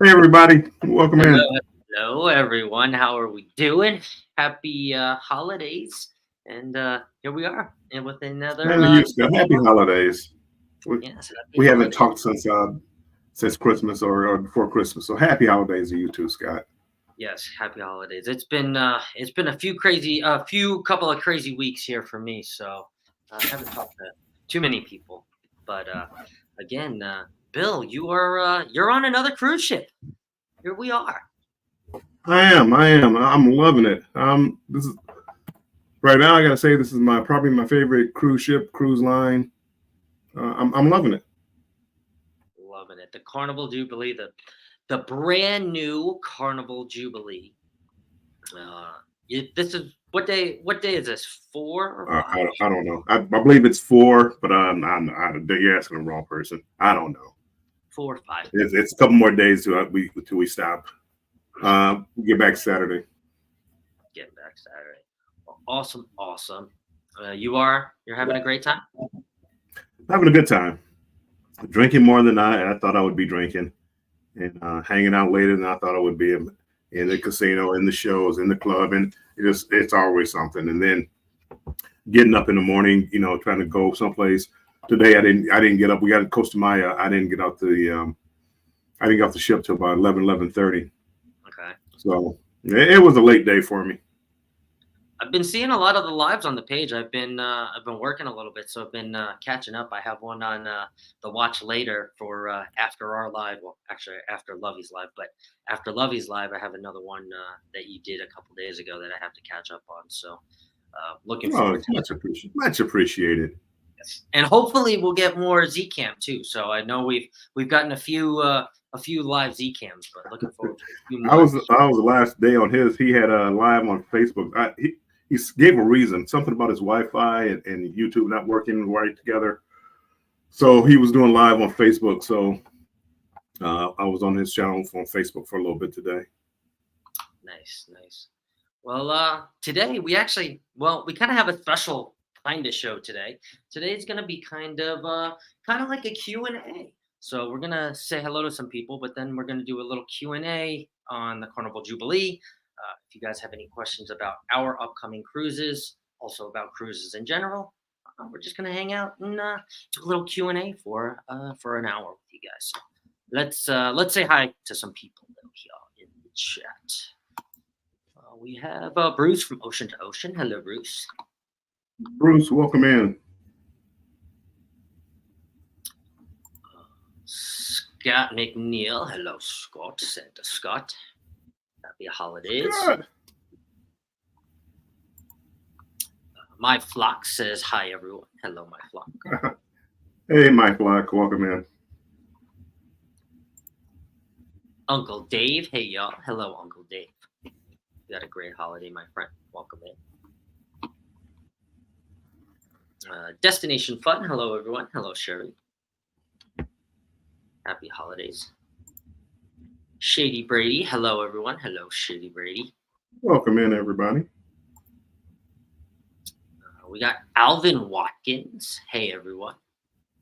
Hey everybody, welcome in. Hello everyone. How are we doing? Happy holidays, and here we are, and with another. Happy holidays. Yes, we haven't talked since Christmas or before Christmas, so happy holidays to you too, Scott. Yes, happy holidays. It's been a few couple of crazy weeks here for me, so I haven't talked to too many people. But again, Bill, you're on another cruise ship. Here we are. I am. I'm loving it. This is right now. I gotta say, this is probably my favorite cruise line. I'm loving it. Loving it. The Carnival Jubilee, the brand new Carnival Jubilee. This is what day? What day is this? 4? Or I don't know. I believe it's 4, but you're asking the wrong person. I don't know. 4 or 5. It's a couple more days till we stop. We get back Saturday. Getting back Saturday. Well, awesome. You're having a great time? Having a good time. Drinking more than I thought I would be drinking, and hanging out later than I thought I would be in the casino, in the shows, in the club, and it's always something. And then getting up in the morning, trying to go someplace. Today I didn't get up. We got to Costa Maya. I didn't get off the ship till about 11:30. Okay. So it was a late day for me. I've been seeing a lot of the lives on the page. I've been working a little bit, so I've been catching up. I have one on the watch later for after our live. Well, actually after Lovey's live, but after Lovey's live, I have another one that you did a couple days ago that I have to catch up on. So looking forward to it. Much appreciated. Yes. And hopefully we'll get more Zcam too. So I know we've gotten a few live Zcams, but looking forward to a few more. I was the last day on his. He had a live on Facebook. He gave a reason, something about his Wi-Fi and YouTube not working right together. So he was doing live on Facebook. So I was on his channel on Facebook for a little bit today. Nice. Well, today we kind of have a special kind of show today. Today's gonna be kind of like a Q&A. So we're gonna say hello to some people, but then we're gonna do a little Q&A on the Carnival Jubilee. If you guys have any questions about our upcoming cruises, also about cruises in general, we're just gonna hang out and do a little Q&A for an hour with you guys. So let's say hi to some people here in the chat. We have Bruce from Ocean to Ocean. Hello, Bruce. Bruce, welcome in. Scott McNeil. Hello, Scott. Santa Scott. Happy holidays. Good. My Flock says hi, everyone. Hello, My Flock. Hey, Mike Flock, welcome in. Uncle Dave. Hey, y'all. Hello, Uncle Dave. You had a great holiday, my friend. Welcome in. Destination Fun. Hello, everyone. Hello, Sherry. Happy holidays. Shady Brady. Hello, everyone. Hello, Shady Brady. Welcome in, everybody. We got Alvin Watkins. Hey, everyone.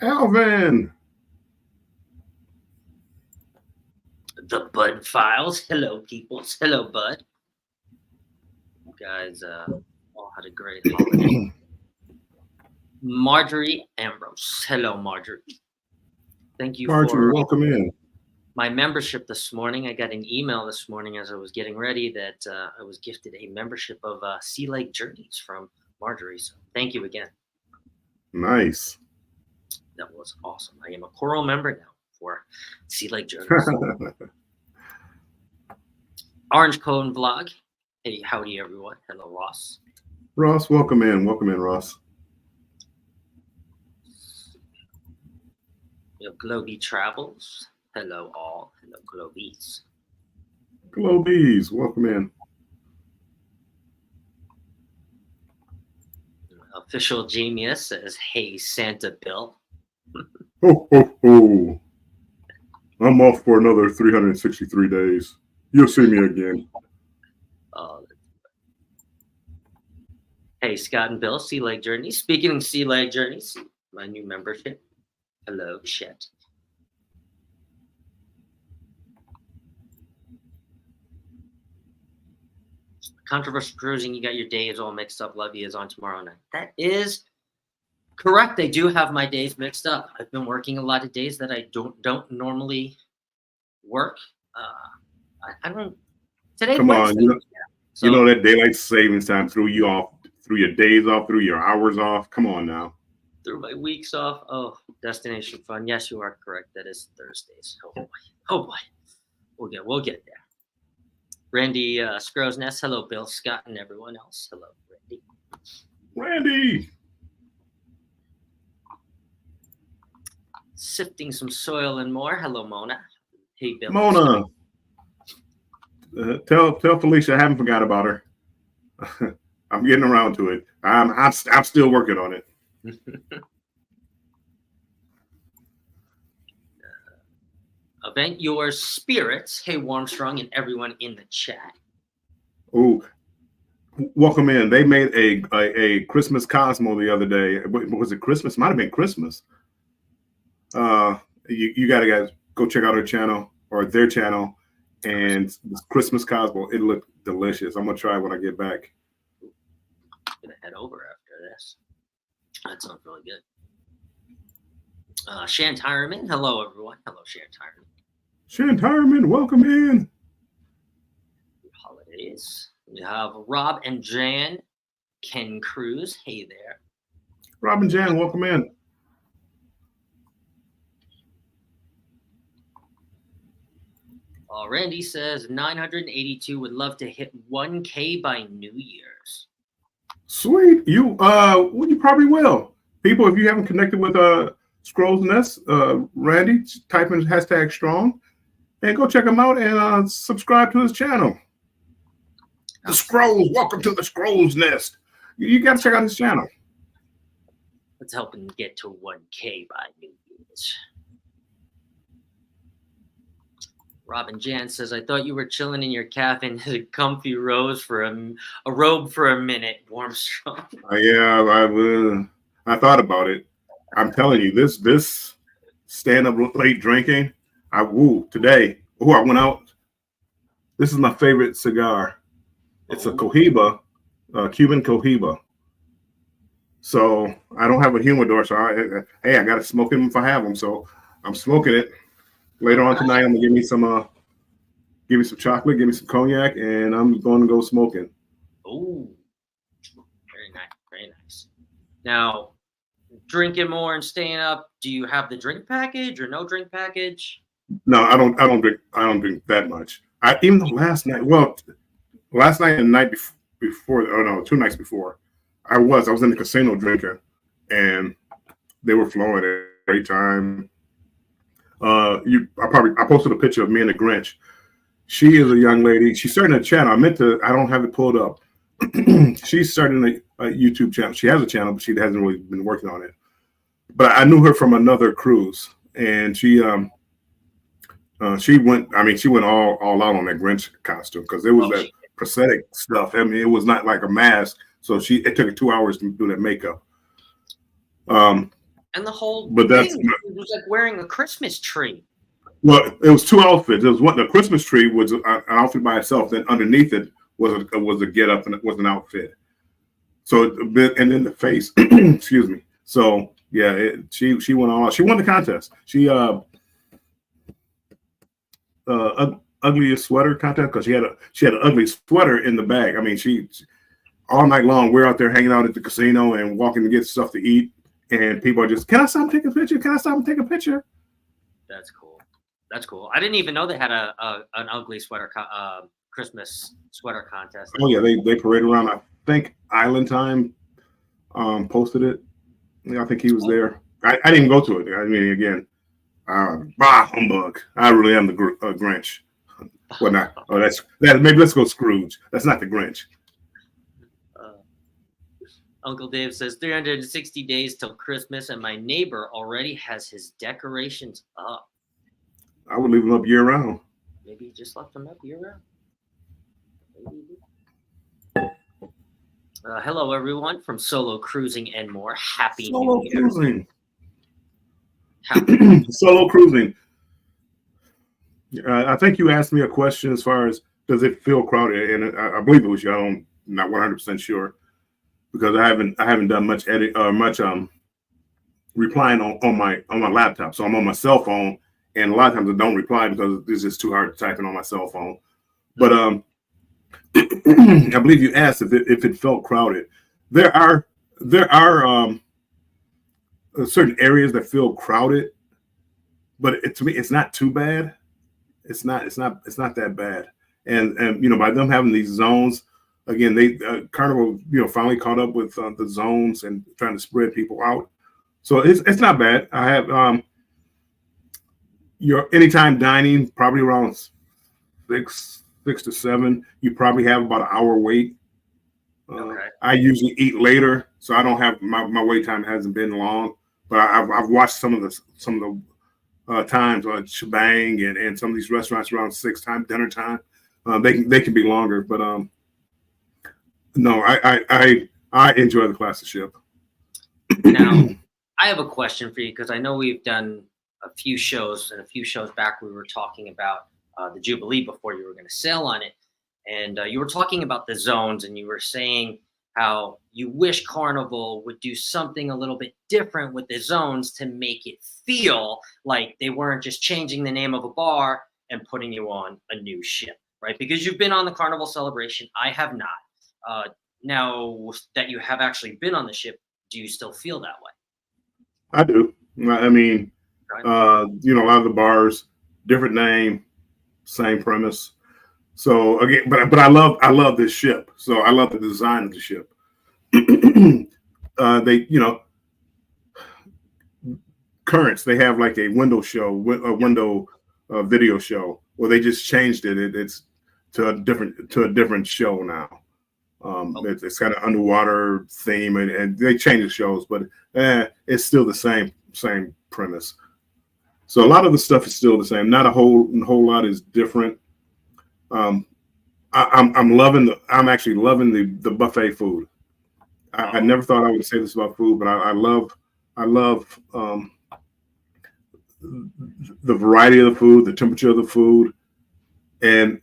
Alvin. The Bud Files. Hello, peoples. Hello, Bud. You guys all had a great holiday. Marjorie Ambrose. Hello, Marjorie. Thank you Marjorie, for welcome in. my membership this morning. I got an email this morning as I was getting ready that I was gifted a membership of Sea Lake Journeys from Marjorie. So thank you again. Nice. That was awesome. I am a Coral member now for Sea Lake Journeys. Orange Cone Vlog. Hey, howdy, everyone. Hello, Ross. Ross, welcome in. Welcome in, Ross. We have Globy Travels. Hello, all. Hello, Globies. Globies, welcome in. Official Genius says, hey, Santa Bill. Ho, ho, ho. I'm off for another 363 days. You'll see me again. Hey, Scott and Bill, Sea Lake Journeys. Speaking of Sea Lake Journeys, my new membership. Hello, Chet. Controversial Cruising, you got your days all mixed up. Levy is on tomorrow night. That is correct. I do have my days mixed up. I've been working a lot of days that I don't normally work. I don't. Today, Come on, Wednesday. You know that daylight savings time threw you off, threw your days off, threw your hours off. Come on now. Threw my weeks off. Oh, Destination Fun. Yes, you are correct. That is Thursdays. Oh boy. Oh boy. We'll get there. Randy Scrow's Nest. Hello, Bill, Scott, and everyone else. Hello, Randy. Randy. Sifting some soil and more. Hello, Mona. Hey, Bill. Mona. Tell Felicia I haven't forgot about her. I'm getting around to it. I'm still working on it. Event Your Spirits. Hey, Warmstrong and everyone in the chat. Oh, welcome in. They made a Christmas Cosmo the other day. Was it Christmas? Might have been Christmas. You got to guys go check out her channel or their channel. And this Christmas Cosmo, it looked delicious. I'm gonna try when I get back. I'm gonna head over after this. That sounds really good. Shantireman, hello everyone. Hello, Shantireman. Shantireman, welcome in. Holidays. We have Rob and Jan, Ken Cruz. Hey there. Rob and Jan, welcome in. Randy says 982 would love to hit 1K by New Year's. Sweet. You probably will. People, if you haven't connected with Scrolls Nest, Randy, type in hashtag strong and go check him out and subscribe to his channel. The Scrolls, welcome to the Scrolls Nest. You got to check out his channel. Let's help him get to 1K by New Year's. Robin Jan says, I thought you were chilling in your cabin in a comfy rose for a robe for a minute. Warm strong. Yeah, I thought about it. I'm telling you, this stand up late drinking. Today. I went out. This is my favorite cigar. It's a Cohiba, Cuban Cohiba. So I don't have a humidor, so I got to smoke them if I have them. So I'm smoking it. Later on tonight, I'm gonna give me some chocolate, give me some cognac, and I'm going to go smoking. Oh, very nice, very nice. Now, drinking more and staying up. Do you have the drink package or no drink package? No, I don't drink that much. Even the last night. Well, last night and the night before. Oh no, 2 nights before. I was in the casino drinking, and they were flowing at every time. I posted a picture of me and the Grinch. She is a young lady. She's starting a channel. I don't have it pulled up. She's starting a YouTube channel. She has a channel, but she hasn't really been working on it. But I knew her from another cruise, and she went all out on that Grinch costume because it was that prosthetic stuff. I mean, it was not like a mask. So it took her 2 hours to do that makeup. And the whole but thing that's was like wearing a Christmas tree. Well, it was 2 outfits. The Christmas tree was an outfit by itself. Then underneath it was a get up and it was an outfit. So and then the face, excuse me. So yeah, she went all out. She won the contest. She ugliest sweater contest because she had an ugly sweater in the bag. I mean, she all night long we're out there hanging out at the casino and walking to get stuff to eat. And people are just, can I stop and take a picture? Can I stop and take a picture? That's cool. That's cool. I didn't even know they had an ugly sweater Christmas sweater contest. Oh yeah, they parade around. I think Island Time posted it. Yeah, I think he was there. I didn't go to it. I mean, again, humbug. I really am the Grinch. Well, not. Oh, that. Maybe let's go Scrooge. That's not the Grinch. Uncle Dave says 360 days till Christmas, and my neighbor already has his decorations up. I would leave them up year round. Maybe he just left them up year round. Hello, everyone from Solo Cruising and more. Happy Solo New Year. Cruising. Solo Cruising. I think you asked me a question as far as does it feel crowded, and I believe it was you. I'm not 100% sure. Because I haven't done much replying on my laptop. So I'm on my cell phone, and a lot of times I don't reply because it's just too hard to type in on my cell phone. But I believe you asked if it felt crowded. There are certain areas that feel crowded, but to me it's not too bad. It's not that bad. And by them having these zones. Again, they Carnival, finally caught up with the zones and trying to spread people out. So it's not bad. I have your anytime dining probably around 6 to 7. You probably have about an hour wait. Okay. I usually eat later, so I don't have my wait time hasn't been long. But I've watched some of the times on Shebang and some of these restaurants around 6 time dinner time. They can be longer, but no, I enjoy the classic ship. Now, I have a question for you because I know we've done a few shows, and a few shows back we were talking about the Jubilee before you were going to sail on it. And you were talking about the zones, and you were saying how you wish Carnival would do something a little bit different with the zones to make it feel like they weren't just changing the name of a bar and putting you on a new ship, right? Because you've been on the Carnival Celebration. I have not. Now that you have actually been on the ship, do you still feel that way? I do. I mean, Right. a lot of the bars, different name, same premise. So again, but I love this ship. So I love the design of the ship. Currents, they have like a window video show where they just changed it. It's to a different show now. It's got an underwater theme, and they change the shows, but it's still the same premise. So a lot of the stuff is still the same. Not a whole lot is different. I'm actually loving the buffet food. I never thought I would say this about food, but I love the variety of the food, the temperature of the food, and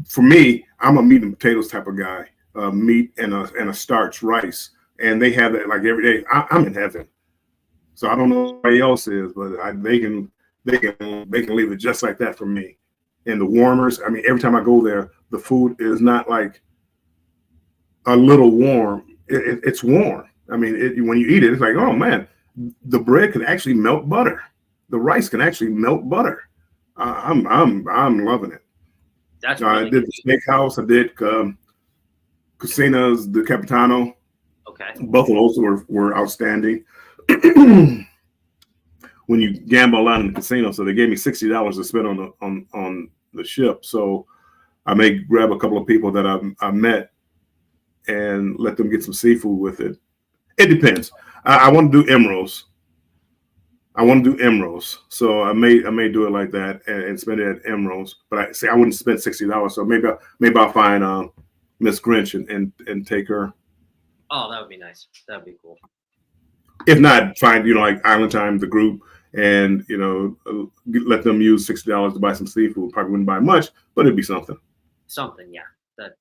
for me, I'm a meat and potatoes type of guy. Meat and a starch rice, and they have that like every day. I'm in heaven. So I don't know what anybody else is, but they can leave it just like that for me. And the warmers, I mean, every time I go there, the food is not like a little warm. It's warm. I mean, when you eat it, it's like, oh man, the bread can actually melt butter. The rice can actually melt butter. I'm loving it. That's I did the steakhouse. I did Casinos, the Capitano. Okay. Both of those were outstanding. When you gamble a lot in the casino, so they gave me $60 to spend on the ship. So I may grab a couple of people that I met and let them get some seafood with it. It depends. I want to do emeralds. So I may do it like that and spend it at emeralds. But I wouldn't spend $60. So maybe I'll find Miss Grinch and take her. Oh, that would be nice. That would be cool. If not, find like Island Time, the group, and let them use $60 to buy some seafood. Probably wouldn't buy much, but it'd be something. Something, yeah.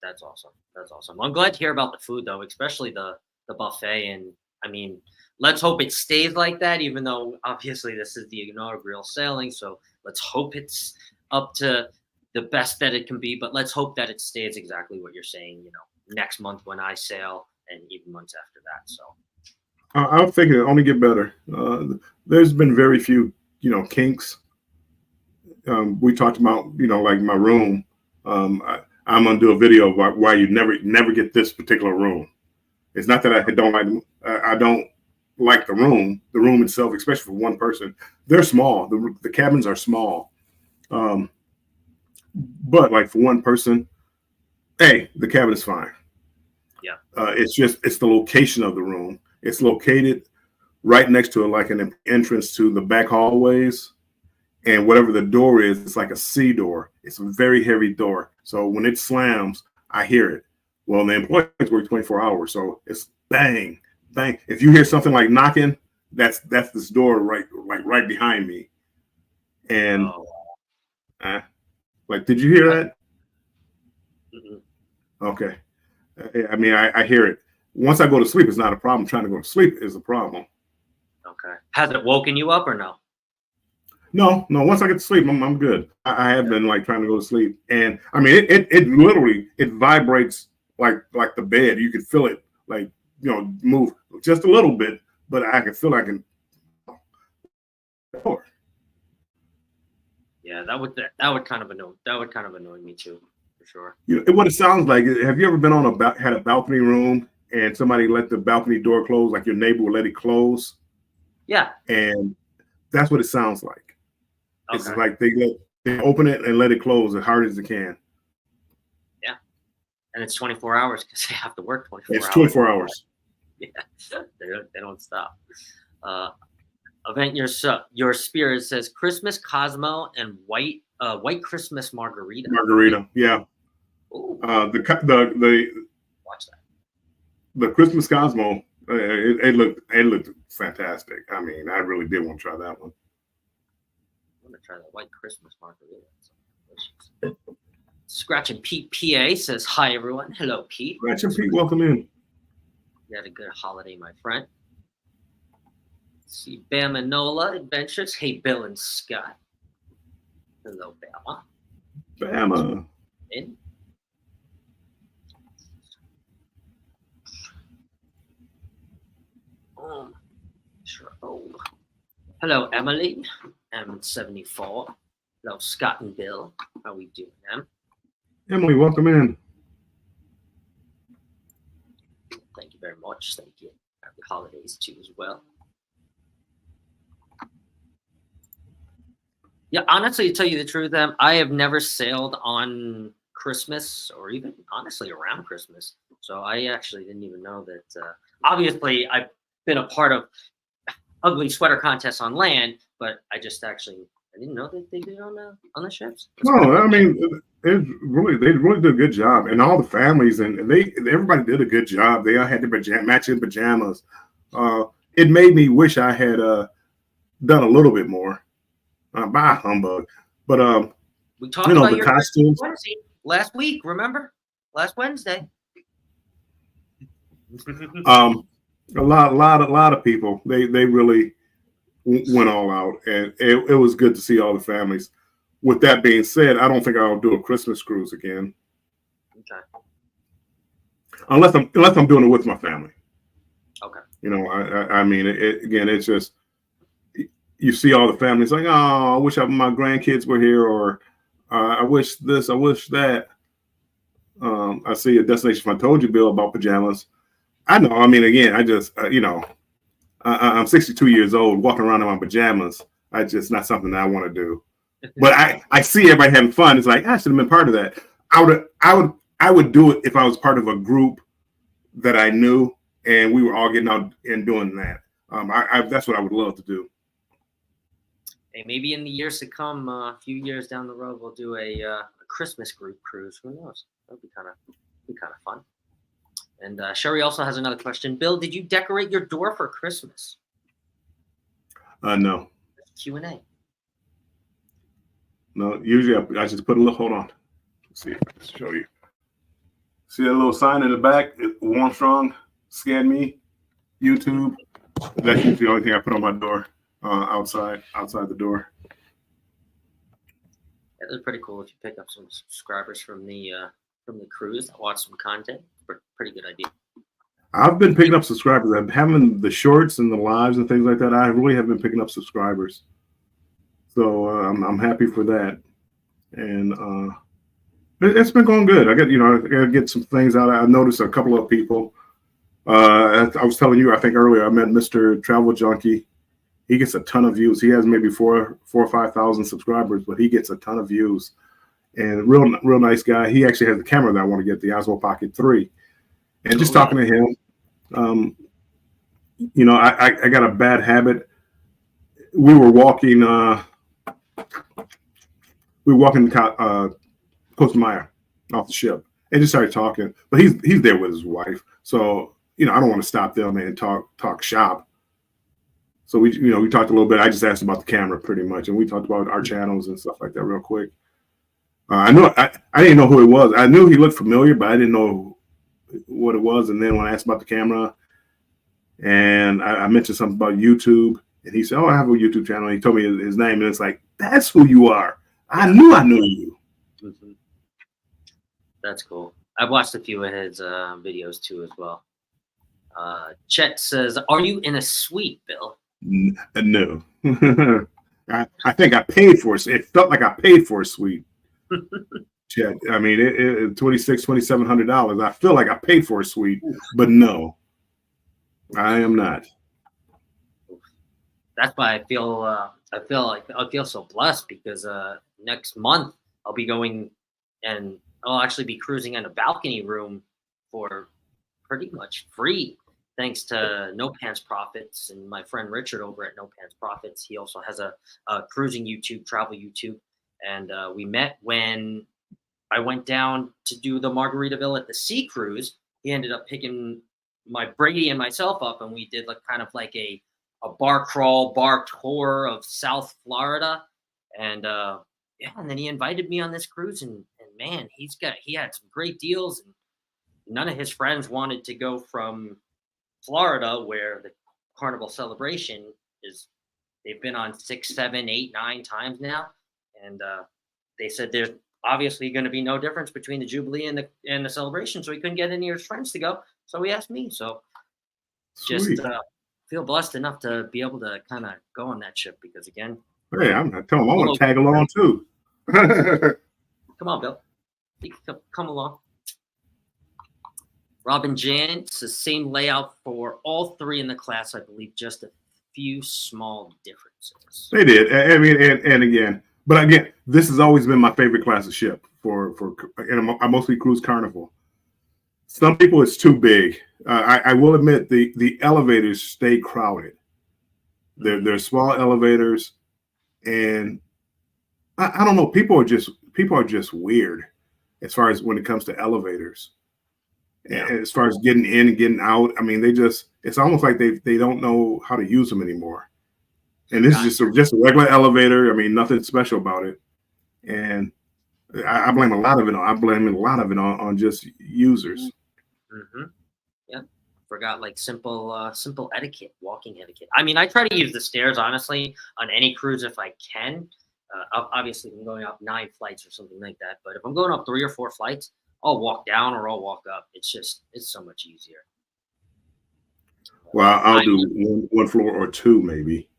That's awesome. That's awesome. I'm glad to hear about the food though, especially the buffet. And I mean, let's hope it stays like that. Even though obviously this is the inaugural sailing, so let's hope it's up to the best that it can be. But let's hope that it stays exactly what you're saying. Next month when I sail, and even months after that. So I think it'll only get better. There's been very few, kinks. We talked about, like my room. I'm gonna do a video about why you never get this particular room. It's not that I don't like the room. The room itself, especially for one person, they're small. The cabins are small, but like for one person, hey, the cabin is fine. Yeah. It's the location of the room. It's located right next to like an entrance to the back hallways, and whatever the door is, it's like a C door. It's a very heavy door. So when it slams, I hear it. Well, the employees work 24 hours, so it's bang, bang. If you hear something like knocking, that's this door right behind me. And did you hear that? Mm-hmm. Okay. I mean, I hear it. Once I go to sleep, it's not a problem. Trying to go to sleep is a problem. Okay. Has it woken you up or no? No. Once I get to sleep, I'm good. I have been like trying to go to sleep, and I mean, it literally vibrates like the bed. You can feel it like move just a little bit, but I can feel I can. Yeah, that would kind of annoy me too, for sure. What it sounds like. Have you ever been had a balcony room and somebody let the balcony door close, like your neighbor will let it close? Yeah. And that's what it sounds like. Okay. It's like they open it and let it close as hard as they can. Yeah. And it's 24 hours because they have to work 24 hours. It's 24 hours. Yeah. They don't stop. Event your spirit says Christmas Cosmo and white Christmas margarita. Margarita, yeah. Ooh. The Watch that. The Christmas Cosmo, it looked fantastic. I mean, I really did want to try that one. I'm gonna try that white Christmas margarita. Scratching Pete PA says hi everyone. Hello Pete. Scratching Pete, welcome in. You had a good holiday, my friend. Let's see Bama Nola Adventures. Hey Bill and Scott. Hello Bama. Bama. In. Sure. Oh. Hello, Emily. M74. Hello, Scott and Bill. How we doing, them? Emily, welcome in. Thank you very much. Thank you. Happy holidays too as well. Yeah, honestly, to tell you the truth, I have never sailed on Christmas or even honestly around Christmas. So I actually didn't even know that. Obviously, I've been a part of ugly sweater contests on land, but I didn't know that they did on the ships. That's pretty No, I cool. mean, they really did a good job, and all the families and everybody did a good job. They all had their matching pajamas. It made me wish I had done a little bit more. By humbug, but We talked about the your costumes. Wednesday last week. Remember last Wednesday? A lot of people they really went all out, and it was good to see all the families. With that being said, I don't think I'll do a Christmas cruise again, Okay. unless I'm doing it with my family. Okay. I mean, again, it's just you see all the families like, oh, I wish my grandkids were here, or I wish this, I wish that. I see a Destination Fun told you, Bill, about pajamas. I know. I mean, again, I just I'm 62 years old, walking around in my pajamas. I just not something that I want to do. But I see everybody having fun. It's like I should have been part of that. I would do it if I was part of a group that I knew and we were all getting out and doing that. That's what I would love to do. Hey, maybe in the years to come, a few years down the road, we'll do a Christmas group cruise. Who knows? That'd be kind of fun. And Sherry also has another question. Bill, did you decorate your door for Christmas? No. Q&A. No, usually I just put a little. Hold on. Let's see if I can show you. See that little sign in the back? Warm Strong, Scan Me, YouTube. That's usually the only thing I put on my door, outside the door. Yeah, that's pretty cool if you pick up some subscribers from the cruise that watch some content. Pretty good idea. I've been picking up subscribers. I'm having the shorts and the lives and things like that. I really have been picking up subscribers. So I'm happy for that, and it's been going good. I got to get some things out. I noticed a couple of people. I was telling you, I think earlier, I met Mr. Travel Junkie. He gets a ton of views. He has maybe 4,000 or 5,000 subscribers, but he gets a ton of views. And real nice guy. He actually has the camera that I want to get, the Osmo Pocket 3. And just talking to him, I got a bad habit. We were walking. Costa Maya off the ship and just started talking. But he's there with his wife, so I don't want to stop them and talk shop. So we talked a little bit. I just asked about the camera pretty much, and we talked about our channels and stuff like that real quick. I didn't know who it was. I knew he looked familiar, but I didn't know what it was. And then when I asked about the camera, and I mentioned something about YouTube, and he said, "Oh, I have a YouTube channel." And he told me his name, and it's like, that's who you are. I knew you. Mm-hmm. That's cool. I've watched a few of his videos too as well. Chet says, "Are you in a suite, Bill?" No. I think I paid for it. It felt like I paid for a suite. Chet, I mean, it $2,700. I feel like I paid for a suite, but no, I am not. That's why I feel so blessed, because next month I'll be going, and I'll actually be cruising in a balcony room for pretty much free, thanks to No Pants Profits and my friend Richard over at No Pants Profits. He also has a cruising YouTube, travel YouTube, and we met when I went down to do the Margaritaville at the Sea Cruise. He ended up picking my Brady and myself up, and we did kind of like a bar crawl, bar tour of South Florida, and and then he invited me on this cruise, and man, he had some great deals, and none of his friends wanted to go from Florida, where the Carnival celebration is. They've been on 6, 7, 8, 9 times now, and they said there's obviously going to be no difference between the Jubilee and the celebration, so he couldn't get any of his friends to go. So he asked me. So just feel blessed enough to be able to kind of go on that ship, because again, hey, I'm telling him I want to tag along too. Come on, Bill. You can come along. Robin Jan says same layout for all 3 in the class, I believe, just a few small differences. They did. I mean, and again, but again, this has always been my favorite class of ship and I mostly cruise Carnival. Some people, it's too big. I will admit the elevators stay crowded. They're small elevators, and I don't know. People are just weird as far as when it comes to elevators. Yeah. As far as getting in and getting out, I mean, it's almost like they don't know how to use them anymore. And this is just a regular elevator. I mean, nothing special about it. And I blame a lot of it on just users. Mm-hmm. Yeah. Forgot like simple etiquette, walking etiquette. I mean, I try to use the stairs honestly on any cruise if I can. Obviously, I'm going up 9 flights or something like that. But if I'm going up 3 or 4 flights, I'll walk down or I'll walk up. It's so much easier. Well, I'll do one floor or 2 maybe.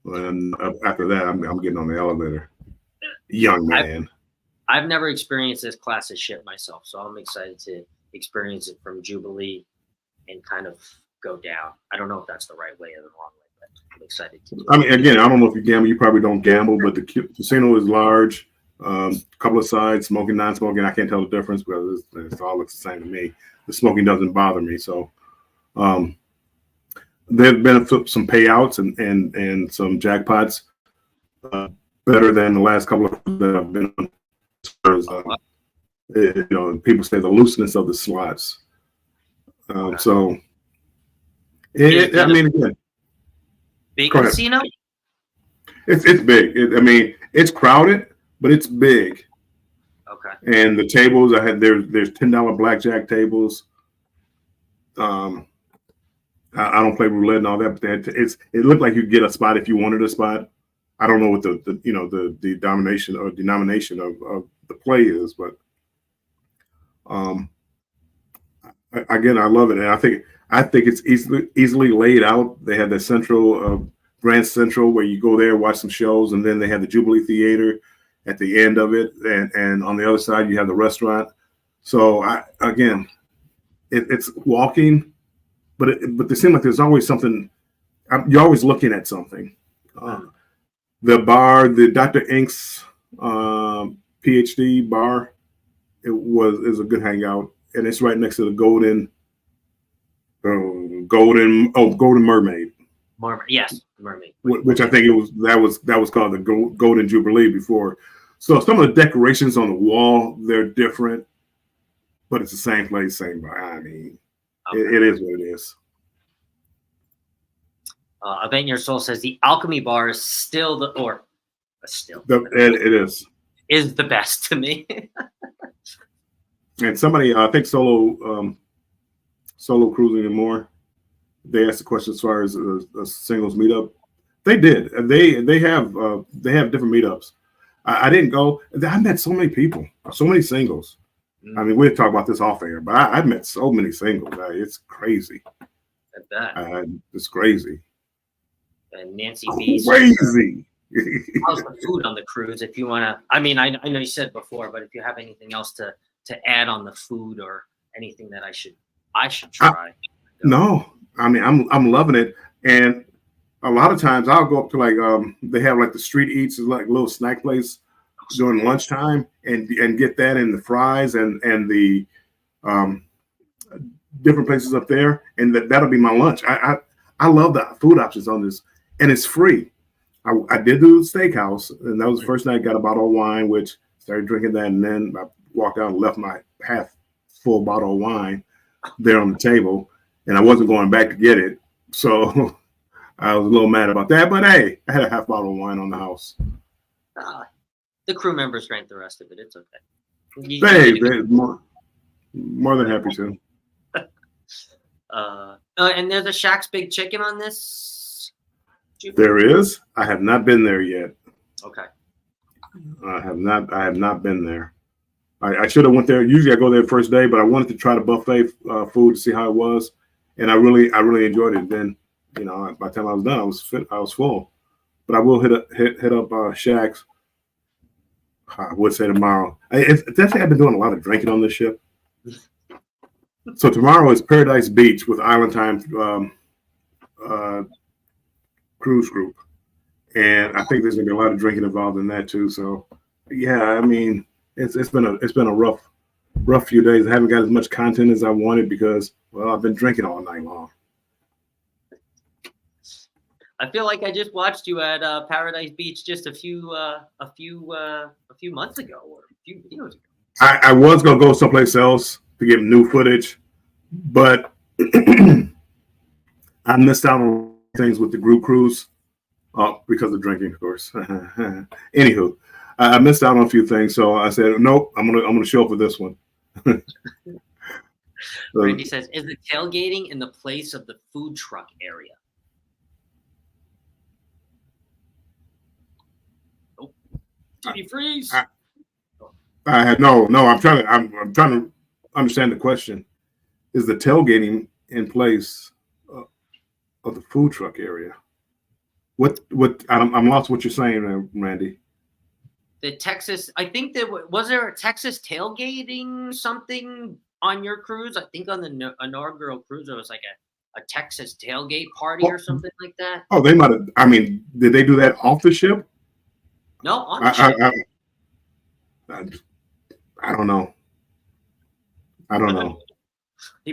And after that, I'm getting on the elevator. Young man. I've never experienced this class of ship myself, so I'm excited to experience it from Jubilee and kind of go down. I don't know if that's the right way or the wrong way, but I'm excited to do it. I mean, again, I don't know if you gamble. You probably don't gamble, but the casino is large. Couple of sides, smoking, non-smoking. I can't tell the difference because it all looks the same to me. The smoking doesn't bother me. So there have been some payouts and some jackpots better than the last couple of that I've been on. You know, people say the looseness of the slots. So, I mean, again, big casino. It's big. I mean, it's crowded, but it's big. Okay. And the tables there's $10 blackjack tables. I don't play roulette and all that, but it looked like you get a spot if you wanted a spot. I don't know what the denomination of the play is, but again, I love it, and I think it's easily laid out. They have the central Grand Central where you go there, watch some shows, and then they have the Jubilee Theater at the end of it, and on the other side you have the restaurant. So it's walking, but there seems like there's always something. You're always looking at something. The bar, the Dr. Ink's PhD bar, is a good hangout, and it's right next to the Golden Mermaid. Yes, Mermaid. Which I think that was called the Golden Jubilee before. So some of the decorations on the wall, they're different, but it's the same place, same bar. I mean, it is what it is. Event Your Soul says the Alchemy Bar is still it is the best to me. And somebody, I think Solo Cruising and More, they asked the question as far as a singles meetup. They did. They have different meetups. I didn't go. I met so many people, so many singles. I mean, we'll talk about this off air, but I've met so many singles. It's crazy. I bet. It's crazy. And Nancy B. Crazy. How's the food on the cruise? If you want to, I mean, I know you said before, but if you have anything else to add on the food or anything that I should try. No, I mean, I'm loving it, and a lot of times I'll go up to they have like the street eats, like a little snack place during lunchtime, and get that and the fries and the different places up there, and that'll be my lunch. I love the food options on this, and it's free. I did do the steakhouse, and that was the first night I got a bottle of wine, which started drinking that, and then I walked out and left my half full bottle of wine there on the table, and I wasn't going back to get it. So I was a little mad about that, but hey, I had a half bottle of wine on the house. The crew members drank the rest of it. It's okay. Hey, more than happy to. And there's a Shaq's Big Chicken on this. There is. I have not been there yet. Okay. I have not been there. I should have went there. Usually I go there first day, but I wanted to try the buffet food to see how it was, and I really enjoyed it. Then, by the time I was done, I was full. But I will hit up Shaq's. I would say tomorrow. Definitely, I've been doing a lot of drinking on this ship. So tomorrow is Paradise Beach with Island Time cruise group, and I think there's gonna be a lot of drinking involved in that too. So, yeah, I mean, it's been a rough few days. I haven't got as much content as I wanted because, well, I've been drinking all night long. I feel like I just watched you at Paradise Beach just a few months ago or a few videos ago. I was gonna go someplace else to get new footage, but I missed out on things with the group cruise because of drinking, of course. Anywho, I missed out on a few things, so I said, nope, I'm gonna show up for this one. Randy says, "Is the tailgating in the place of the food truck area?" Nope. Duty freeze. I had no. I'm trying to understand the question. Is the tailgating in place of the food truck area? What? I'm lost. What you're saying, Randy? The Texas. I think was there a Texas tailgating something on your cruise? I think on the inaugural cruise there was like a Texas tailgate party or something like that. Oh, they might have. I mean, did they do that off the ship? No, on the ship. I don't know. I don't know.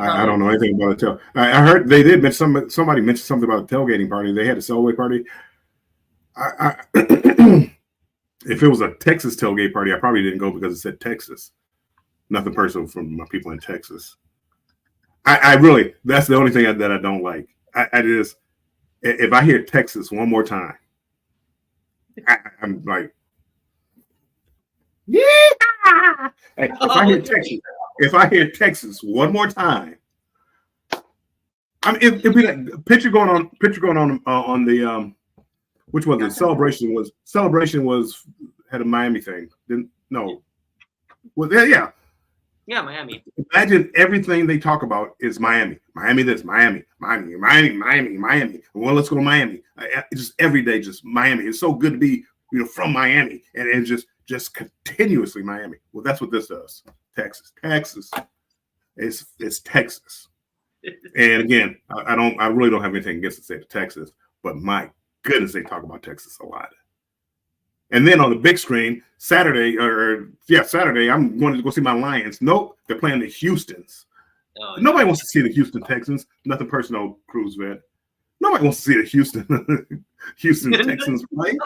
I don't know anything about a tail. I heard they did mention somebody mentioned something about a tailgating party. They had a celebrate party. If it was a Texas tailgate party, I probably didn't go because it said Texas. Nothing personal from my people in Texas. I really, that's the only thing that I don't like. I just, if I hear Texas one more time, I'm like, yeah. If I hear Texas one more time, I mean, it'd be like picture going on the which was it? Celebration was had a Miami thing. Yeah, Miami. Imagine everything they talk about is Miami. Miami this, Miami. Well, let's go to Miami. Just every day, just Miami. It's so good to be, from Miami, and just continuously Miami. Well, that's what this does. Texas. It's Texas. And again, I really don't have anything against the state of Texas, but my goodness, they talk about Texas a lot. And then on the big screen, Saturday, I'm going to go see my Lions. Nope, they're playing the Houstons. Oh, nobody wants to see the Houston Texans. Nothing personal, cruise vet. Nobody wants to see the Houston Texans play.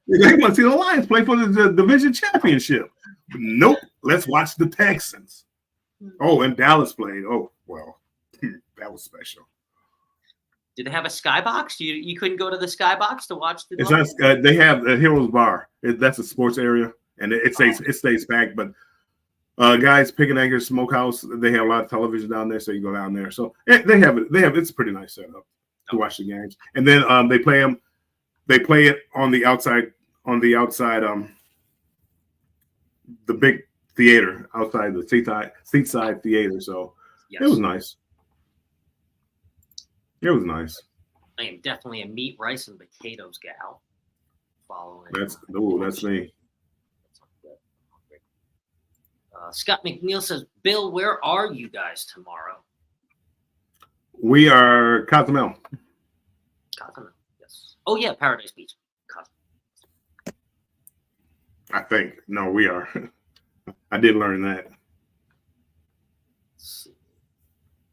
They want to see the Lions play for the division championship. Nope, let's watch the Texans. Oh, and Dallas played. Oh, well, that was special. Did they have a skybox? You couldn't go to the skybox to watch the. It's not. They have a Heroes Bar. That's a sports area, and it stays back. But guys, Pick and Anchor Smokehouse, they have a lot of television down there, so you go down there. So they have it. It's a pretty nice setup to watch the games. And then they play them. They play it on the outside. The big theater outside the seatside theater. So yes. It was nice. It was nice. I am definitely a meat, rice, and potatoes gal. Following. That's me. Scott McNeil says, Bill, where are you guys tomorrow? We are Cozumel. Cozumel, yes. Oh, yeah, Paradise Beach. Cozumel. I think. No, we are. I did learn that.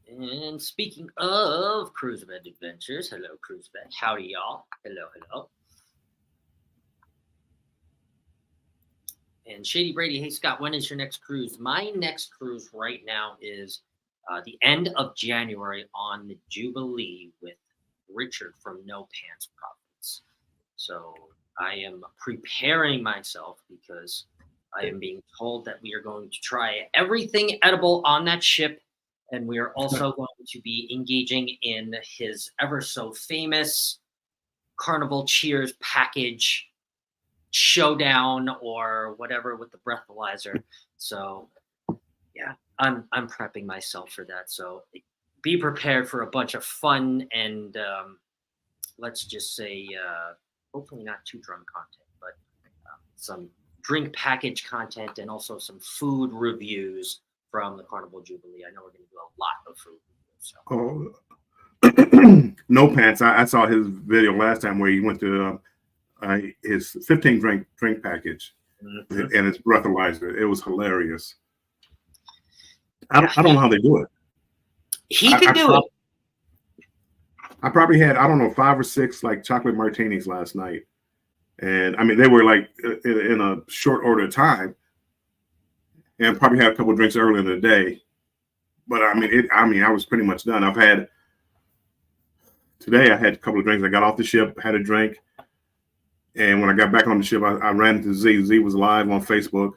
And speaking of Cruise Vet Adventures, hello, Cruise Vet. Howdy, y'all. Hello. And Shady Brady, hey, Scott, when is your next cruise? My next cruise right now is the end of January on the Jubilee with Richard from No Pants Profits. So I am preparing myself because I am being told that we are going to try everything edible on that ship. And we are also going to be engaging in his ever so famous Carnival Cheers package showdown or whatever with the breathalyzer. So yeah, I'm prepping myself for that. So be prepared for a bunch of fun and let's just say hopefully not too drunk content, but some drink package content and also some food reviews from the Carnival Jubilee. I know we're going to do a lot of food. So. No Pants. I saw his video last time where he went to his 15 drink package and his breathalyzer. It was hilarious. I don't know how they do it. He can do it. I probably had, I don't know, 5 or 6 like chocolate martinis last night. And I mean, they were like in a short order of time, and probably had a couple of drinks earlier in the day. But I was pretty much done. Today I had a couple of drinks. I got off the ship, had a drink. And when I got back on the ship, I ran into Z. Z was live on Facebook.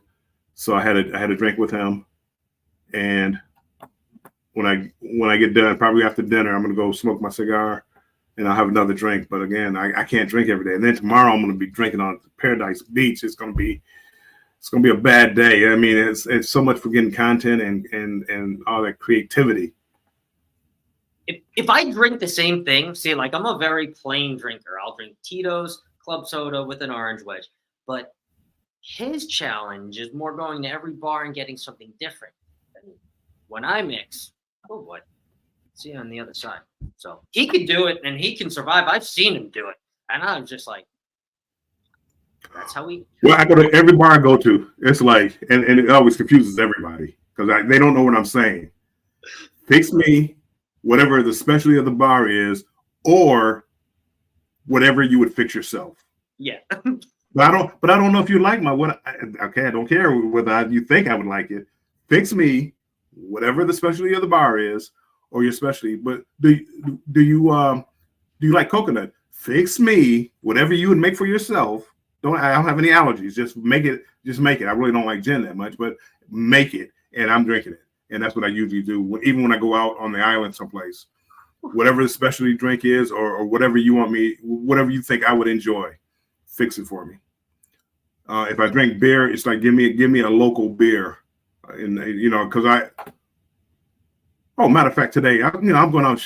So I had a drink with him. And when I get done, probably after dinner, I'm going to go smoke my cigar and I'll have another drink. But again, I can't drink every day. And then tomorrow I'm going to be drinking on Paradise Beach. It's going to be a bad day. I mean, it's so much for getting content and all that creativity. If I drink the same thing, see, like I'm a very plain drinker. I'll drink Tito's, club soda with an orange wedge. But his challenge is more going to every bar and getting something different. And when I mix, oh boy, see you on the other side. So he could do it and he can survive. I've seen him do it. And I'm just like, that's how we. Well, I go to every bar I go to. It's like, and it always confuses everybody because they don't know what I'm saying. Fix me whatever the specialty of the bar is, or whatever you would fix yourself. Yeah. But I don't know if you like I don't care whether you think I would like it. Fix me whatever the specialty of the bar is, or your specialty. But do you like coconut? Fix me whatever you would make for yourself. I don't have any allergies. Just make it. I really don't like gin that much, but make it, and I'm drinking it. And that's what I usually do. Even when I go out on the island someplace, whatever the specialty drink is, or whatever whatever you think I would enjoy, fix it for me. If I drink beer, it's like give me a local beer, and because matter of fact, today I'm going out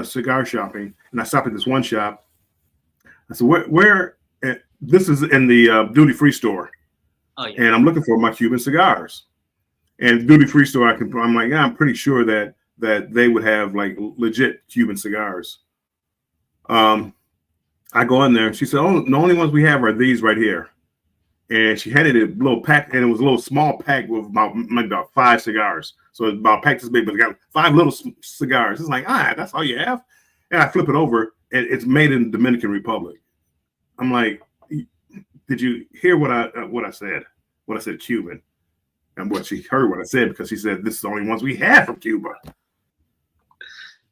cigar shopping, and I stopped at this one shop. I said, where this is in the duty free store. Oh, yeah. And I'm looking for my Cuban cigars. And duty free store, I'm like, I'm pretty sure that they would have like legit Cuban cigars. I go in there, and she said, "Oh, the only ones we have are these right here." And she handed it a little pack, and it was a little small pack with about 5 cigars. So it's about a pack this big, but it got 5 little cigars. It's like, that's all you have? And I flip it over, and it's made in the Dominican Republic. I'm like, did you hear what I said? What I said, Cuban. And what she heard what I said, because she said, this is the only ones we have from Cuba.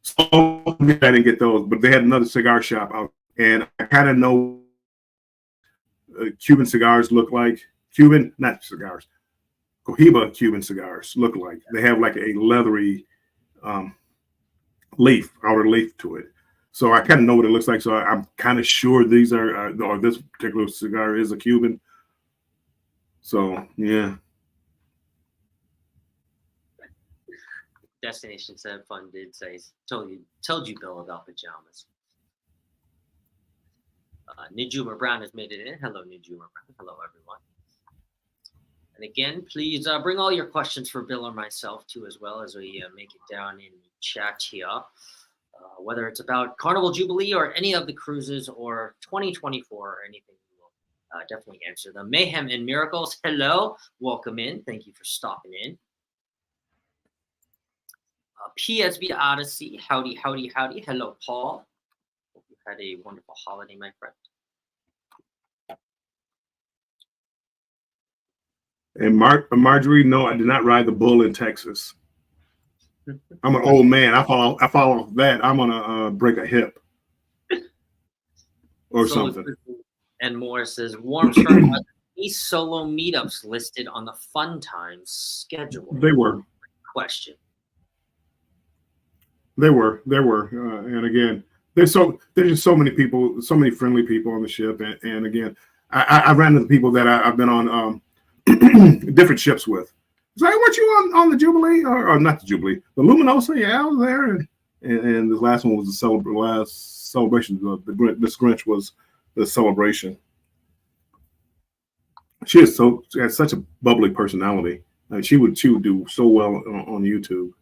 So I didn't get those, but they had another cigar shop out, and I kind of know Cuban cigars look like. Not cigars, Cohiba Cuban cigars look like. They have like a leathery outer leaf to it. So I kind of know what it looks like. So I'm kind of sure these or this particular cigar is a Cuban. So yeah. Destination Said Fun did say, told you Bill about pajamas. Nijuma Brown has made it in. Hello, Nijuma Brown. Hello, everyone. And again, please bring all your questions for Bill or myself too, as well as we make it down in the chat here. Whether it's about Carnival Jubilee or any of the cruises or 2024 or anything, we will definitely answer them. Mayhem and Miracles, hello, welcome in. Thank you for stopping in. PSB Odyssey, howdy, howdy, howdy. Hello, Paul. Hope you had a wonderful holiday, my friend. And Marjorie, no, I did not ride the bull in Texas. I'm an old man. I follow that. I'm gonna break a hip or something. And Moore says, warm start. These solo meetups listed on the Fun Times schedule. They were. Question. They were. And again, there's just so many people, so many friendly people on the ship. And again, I ran into people that I've been on different ships with. It's like, weren't you on the Jubilee or not the Jubilee, the Luminosa? Yeah, I was there. And the last one was the last celebration. This Grinch was the celebration. She has such a bubbly personality. She would do so well on YouTube.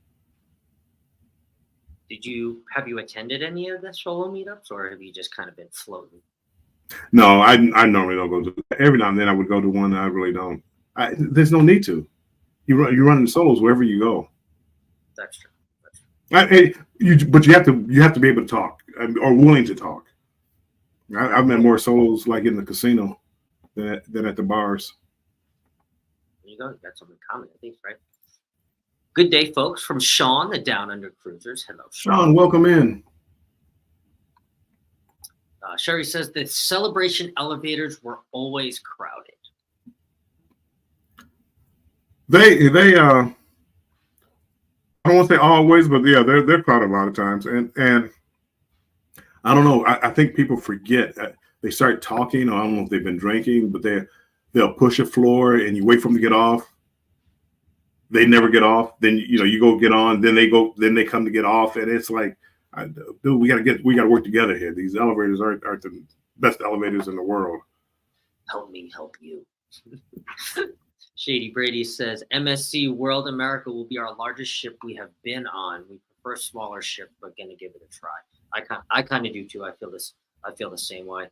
Have you attended any of the solo meetups, or have you just kind of been floating? No, I normally don't go to. Every now and then I would go to one. I really don't. There's no need to. You run the solos wherever you go. That's true. But you have to be able to talk. or willing to talk. I've met more souls like in the casino than at the bars. There you go. You got something in common, at least, right? Good day, folks. From Sean, the Down Under Cruisers. Hello, Sean, welcome in. Sherry says the celebration elevators were always crowded. They I don't want to say always, but yeah, they're crowded a lot of times, and I don't know. I think people forget. They start talking. Or I don't know if they've been drinking, but they'll push a floor, and you wait for them to get off. They never get off. Then you go get on. Then they go. Then they come to get off, and it's like, dude, we gotta work together here. These elevators aren't the best elevators in the world. Help me help you. Shady Brady says MSC World America will be our largest ship we have been on. We prefer smaller ship, but gonna give it a try. I kind of do too. I feel the same way.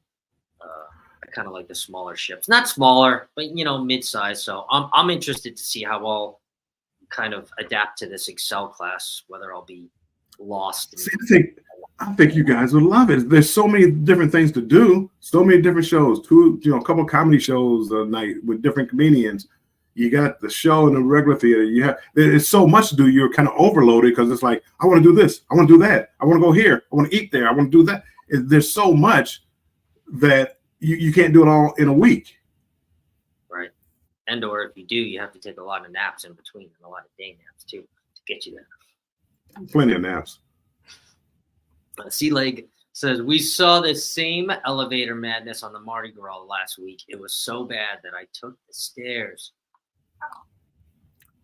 I kind of like the smaller ships, not smaller, but mid-size. So I'm interested to see how I'll kind of adapt to this Excel class. Whether I'll be lost. I think you guys would love it. There's so many different things to do. So many different shows. A couple of comedy shows a night with different comedians. You got the show in the regular theater. There's so much to do. You're kind of overloaded because it's like, I want to do this. I want to do that. I want to go here. I want to eat there. I want to do that. There's so much that you can't do it all in a week. Right. And or if you do, you have to take a lot of naps in between and a lot of day naps too to get you there. Plenty of naps. Sea Leg says, we saw the same elevator madness on the Mardi Gras last week. It was so bad that I took the stairs.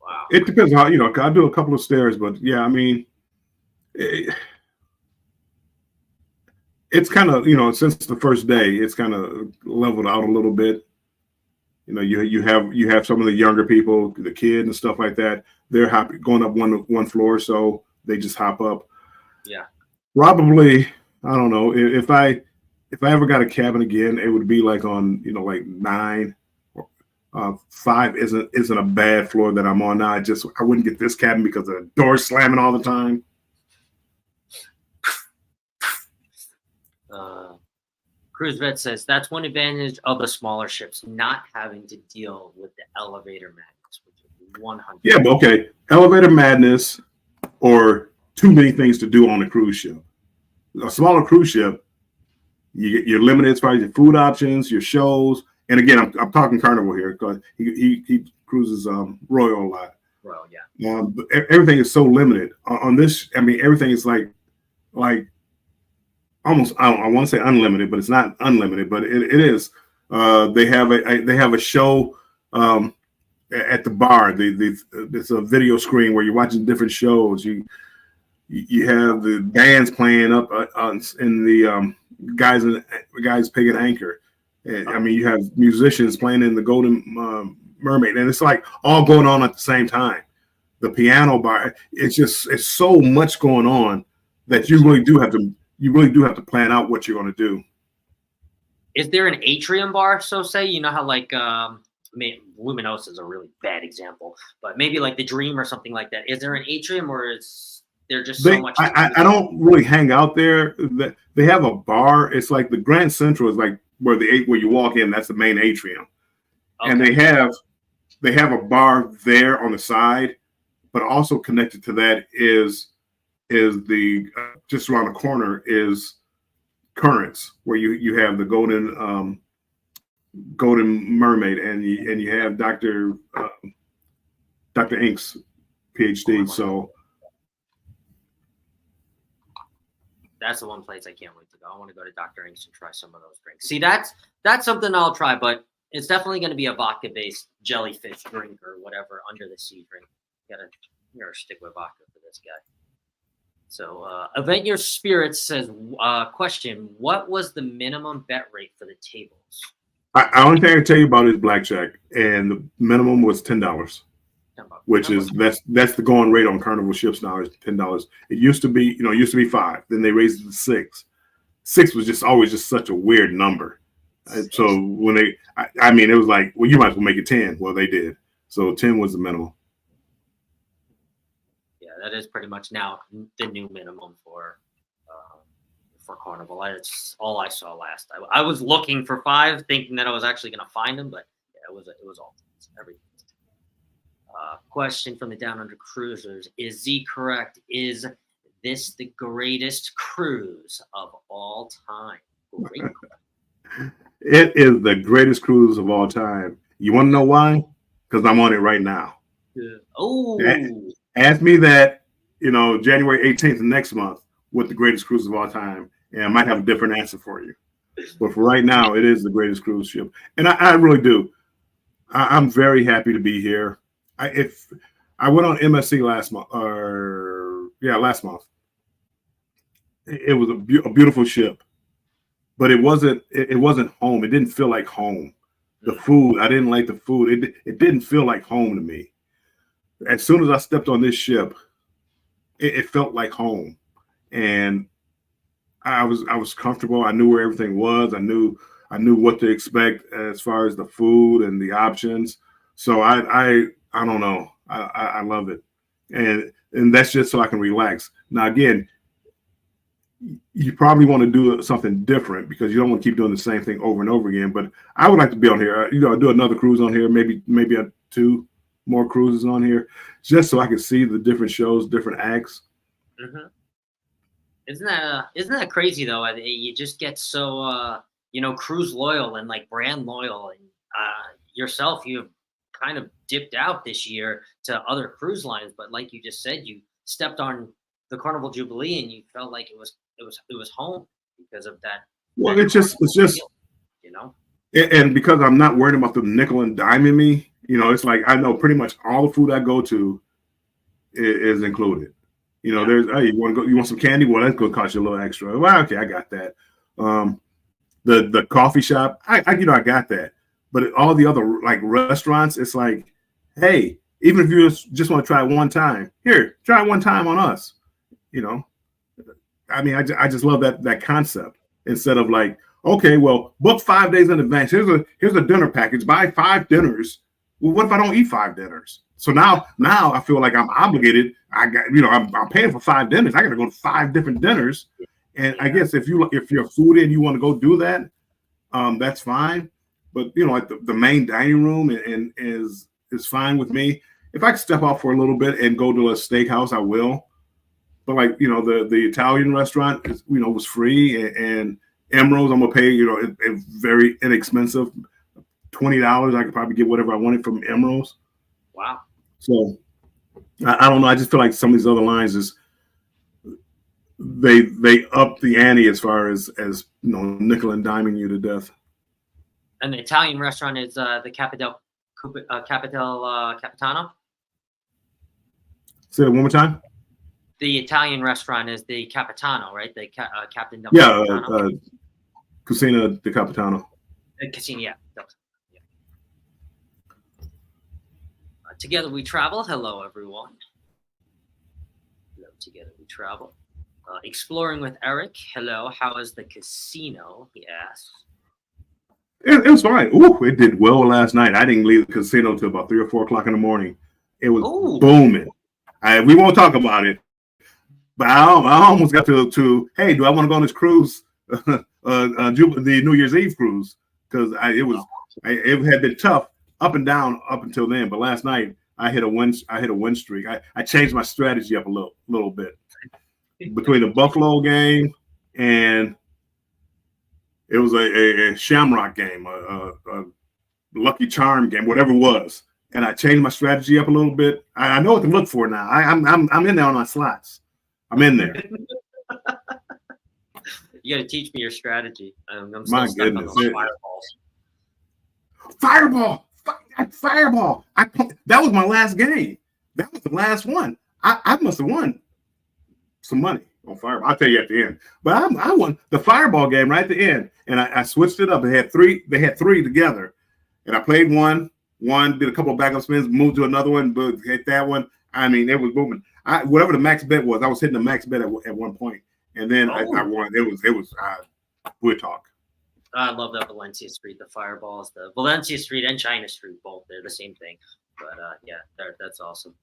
Wow. It depends how, I do a couple of stairs, but yeah, I mean, it's kind of, since the first day, it's kind of leveled out a little bit. You have some of the younger people, the kids and stuff like that. They're happy going up one floor, so they just hop up. Yeah. Probably, I don't know. If I ever got a cabin again, it would be like on, like 9. 5 isn't a bad floor that I'm on now. I wouldn't get this cabin because the door's slamming all the time. Cruise Vet says that's one advantage of the smaller ships, not having to deal with the elevator madness, which is 100. Yeah, but okay, elevator madness or too many things to do on a cruise ship. A smaller cruise ship, you're limited as far as your food options, your shows. And again, I'm talking Carnival here because he cruises Royal a lot. Royal, yeah. But everything is so limited on this. I mean, everything is like almost. I want to say unlimited, but it's not unlimited. But it is. They have a show at the bar. It's a video screen where you're watching different shows. You have the bands playing up in the guys Pig and Anchor. I mean, you have musicians playing in the Golden Mermaid, and it's like all going on at the same time. The piano bar, it's so much going on that you really do have to plan out what you're going to do. Is there an atrium bar? So say, how like Luminosa is a really bad example, but maybe like the Dream or something like that. Is there an atrium, or is there just so much? I don't really hang out there. They have a bar. It's like the Grand Central is like where you walk in. That's the main atrium, okay. And they have a bar there on the side, but also connected to that is the just around the corner is Currents, where you have the Golden Mermaid, and you have Dr. Ink's PhD. So that's the one place I can't wait to go. I want to go to Dr. Ink's and try some of those drinks. See, that's something I'll try, but it's definitely going to be a vodka-based jellyfish drink or whatever under the sea drink. You gotta stick with vodka for this guy. So, Event Your Spirits says, question, what was the minimum bet rate for the tables? I only thing I can tell you about is blackjack, and the minimum was $10. Which is that's the going rate on Carnival ships now is $10. It used to be $5. Then they raised it to $6. 6 was always just such a weird number. So when it was like, well, you might as well make it 10. Well, they did. So 10 was the minimum. Yeah, that is pretty much now the new minimum for for Carnival. It's all I saw last. I was looking for 5, thinking that I was actually going to find them, but yeah, it was all everything. Question from the Down Under Cruisers: Is Z correct? Is this the greatest cruise of all time? Great. It is the greatest cruise of all time. You want to know why? Because I'm on it right now. Yeah. Oh, Ask me that, January 18th next month, what the greatest cruise of all time, and I might have a different answer for you. But for right now, it is the greatest cruise ship, and I really do. I'm very happy to be here. I went on MSC last month, last month. It was a beautiful ship, but it wasn't home. It didn't feel like home. The food, I didn't like the food. It didn't feel like home to me. As soon as I stepped on this ship, it felt like home, and I was comfortable. I knew where everything was. I knew what to expect as far as the food and the options. So I don't know. I love it, and that's just so I can relax. Now again, you probably want to do something different because you don't want to keep doing the same thing over and over again. But I would like to be on here. Do another cruise on here, maybe 2 more cruises on here, just so I can see the different shows, different acts. Mm-hmm. Isn't that crazy though? You just get so cruise loyal and like brand loyal, and yourself, you've kind of dipped out this year to other cruise lines, but like you just said, you stepped on the Carnival Jubilee and you felt like it was home because of that. Well, it's just and because I'm not worried about the nickel and diming me, it's like I know pretty much all the food I go to is included. There's you want some candy? Well, that's gonna cost you a little extra. Well, okay, I got that. The coffee shop, I got that. But all the other like restaurants, it's like, hey, even if you just want to try it one time, here, try it one time on us. I mean, I just love that concept instead of like, okay, well, book 5 days in advance. Here's a dinner package. Buy 5 dinners. Well, what if I don't eat 5 dinners? So now I feel like I'm obligated. I got, I'm paying for 5 dinners. I got to go to 5 different dinners. And I guess if you're a foodie and you want to go do that, that's fine. But like the main dining room and is fine with me. If I can step out for a little bit and go to a steakhouse, I will. But like the Italian restaurant was free, and Emerald's I'm gonna pay it's very inexpensive, $20. I could probably get whatever I wanted from Emerald's. Wow. So I don't know. I just feel like some of these other lines is they up the ante as far as nickel and diming you to death. And the Italian restaurant is the Capitano. Say it one more time. The Italian restaurant is the Capitano, right? The Captain Del Capitano. Cucina di Capitano. Casino, yeah. Together we travel. Hello, everyone. Hello, together we travel. Exploring with Eric. Hello, how is the casino? He asks. It was fine. Ooh, it did well last night. I didn't leave the casino till about 3 or 4 o'clock in the morning. It was booming. We won't talk about it, but I almost got to hey, do I want to go on this cruise, the New Year's Eve cruise? Because it had been tough up and down up until then. But last night I hit a win streak. I changed my strategy up a little bit between the Buffalo game and it was a Shamrock game, a Lucky Charm game, whatever it was. And I changed my strategy up a little bit. I know what to look for now. I'm in there on my slots. I'm in there. You got to teach me your strategy. I'm my goodness. Fireball. Fireball. That was my last game. That was the last one. I must have won some money on Fireball. I'll tell you at the end. But I won the Fireball game right at the end. And I switched it up. They had three together. And I played one, did a couple of backup spins, moved to another one, but hit that one. I mean, it was booming. Whatever the max bet was, I was hitting the max bet at one point. And then I won. It was we'll talk. I love that Valencia Street, the Fireballs, the Valencia Street and China Street, both. They're the same thing. But yeah, that's awesome.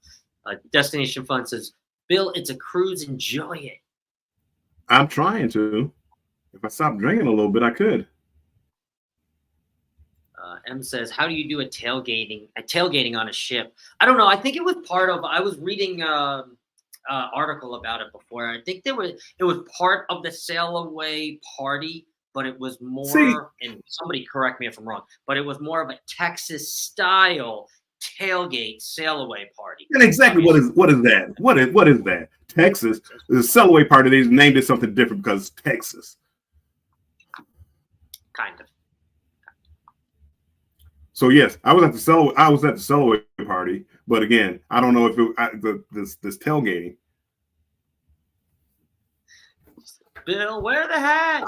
Destination Fun says, Bill, it's a cruise. Enjoy it. I'm trying to. If I stopped drinking a little bit, I could. M says, "How do you do a tailgating on a ship?" I don't know. I think it was part of. I was reading article about it before. I think it was part of the sail away party, but it was See, more. And somebody correct me if I'm wrong, but it was more of a Texas style tailgate sail away party. and exactly Obviously, what is that? What is that? Texas, the Cellaway party. They named it something different because it's Texas. kind of. So yes, I was at the Cellaway party, but again, I don't know if this tailgating. Bill, wear the hat.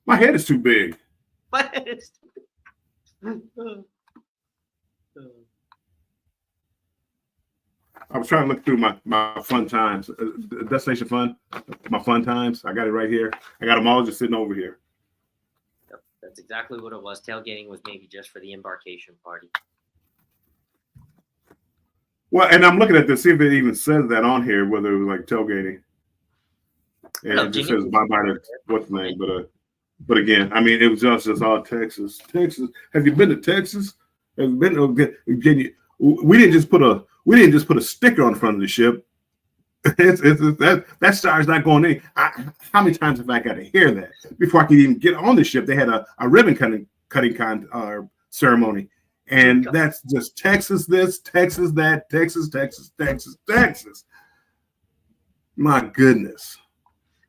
My head is too big. I was trying to look through my fun times, destination fun, my fun times. I got it right here. I got them all just sitting over here. Yep, that's exactly what it was. Tailgating was maybe just for the embarkation party. Well, and I'm looking at this, see if it even says that on here, whether it was like tailgating. And Hello, it just Jimmy. says bye bye to what's the name, but again, I mean, it was just all Texas. Texas. Have you been to Texas? Have you been? We didn't just put a sticker on the front of the ship. That star's not going in. How many times have I got to hear that before I could even get on the ship? They had a ribbon cutting ceremony, and that's just Texas this, Texas that, Texas, Texas, Texas, Texas. My goodness.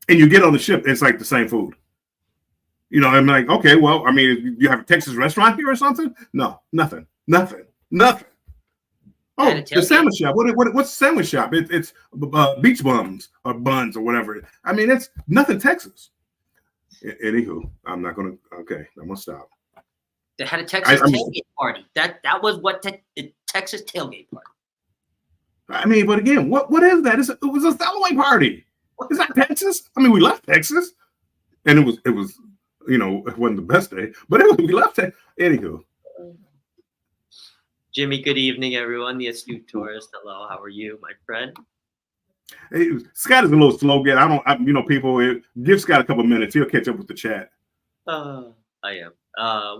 And you get on the ship, it's like the same food. You know, I'm like, okay, well, I mean, you have a Texas restaurant here or something? No, nothing. Oh, the sandwich shop. What's the sandwich shop? It's beach bums or buns or whatever. I mean, it's nothing Texas. Anywho, I'm not gonna. Okay, I'm gonna stop. They had a Texas tailgate party. That was what Texas tailgate party. I mean, but again, what is that? It was a Cellaway party. Is that Texas? I mean, we left Texas, and it was it wasn't the best day, but we left Texas. Anywho. Jimmy, good evening, everyone. The astute tourist. Hello, how are you, my friend? Hey, Scott is a little slow. People give Scott a couple minutes. He'll catch up with the chat. I am.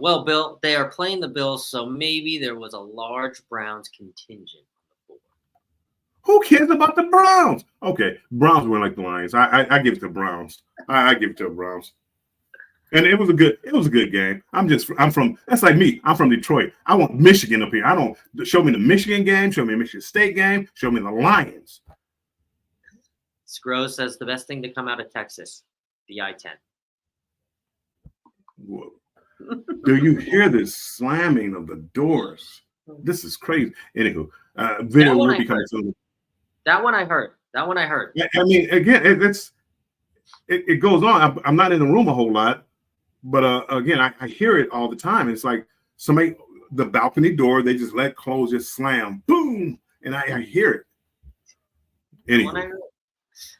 Well, Bill, they are playing the Bills, so maybe there was a large Browns contingent on the board. Who cares about the Browns? Okay, Browns were like the Lions. I give it to Browns. I give it to the Browns. And it was a good game. That's like me. I'm from Detroit. I want Michigan up here. I don't show me the Michigan game, show me a Michigan State game, show me the Lions. Scro says the best thing to come out of Texas, the I-10. Whoa. Do you hear this slamming of the doors? This is crazy. Anywho, video will be coming soon. That one I heard. I mean, again, it goes on. I'm not in the room a whole lot. But again, I hear it all the time. It's like the balcony door, they just let close, just slam, boom, and I hear it. Anyway.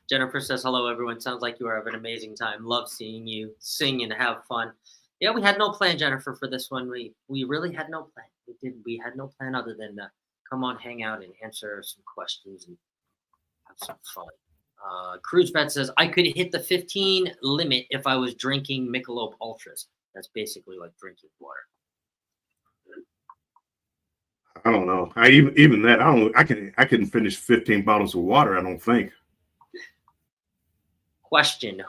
Jennifer says, hello, everyone. Sounds like you are having an amazing time. Love seeing you sing and have fun. Yeah, we had no plan, Jennifer, for this one. We really had no plan. We had no plan other than come on, hang out, and answer some questions and have some fun. Cruise Bet says, I could hit the 15 limit if I was drinking Michelob Ultras. That's basically like drinking water. I don't know. Even that, I couldn't finish 15 bottles of water, I don't think. Question,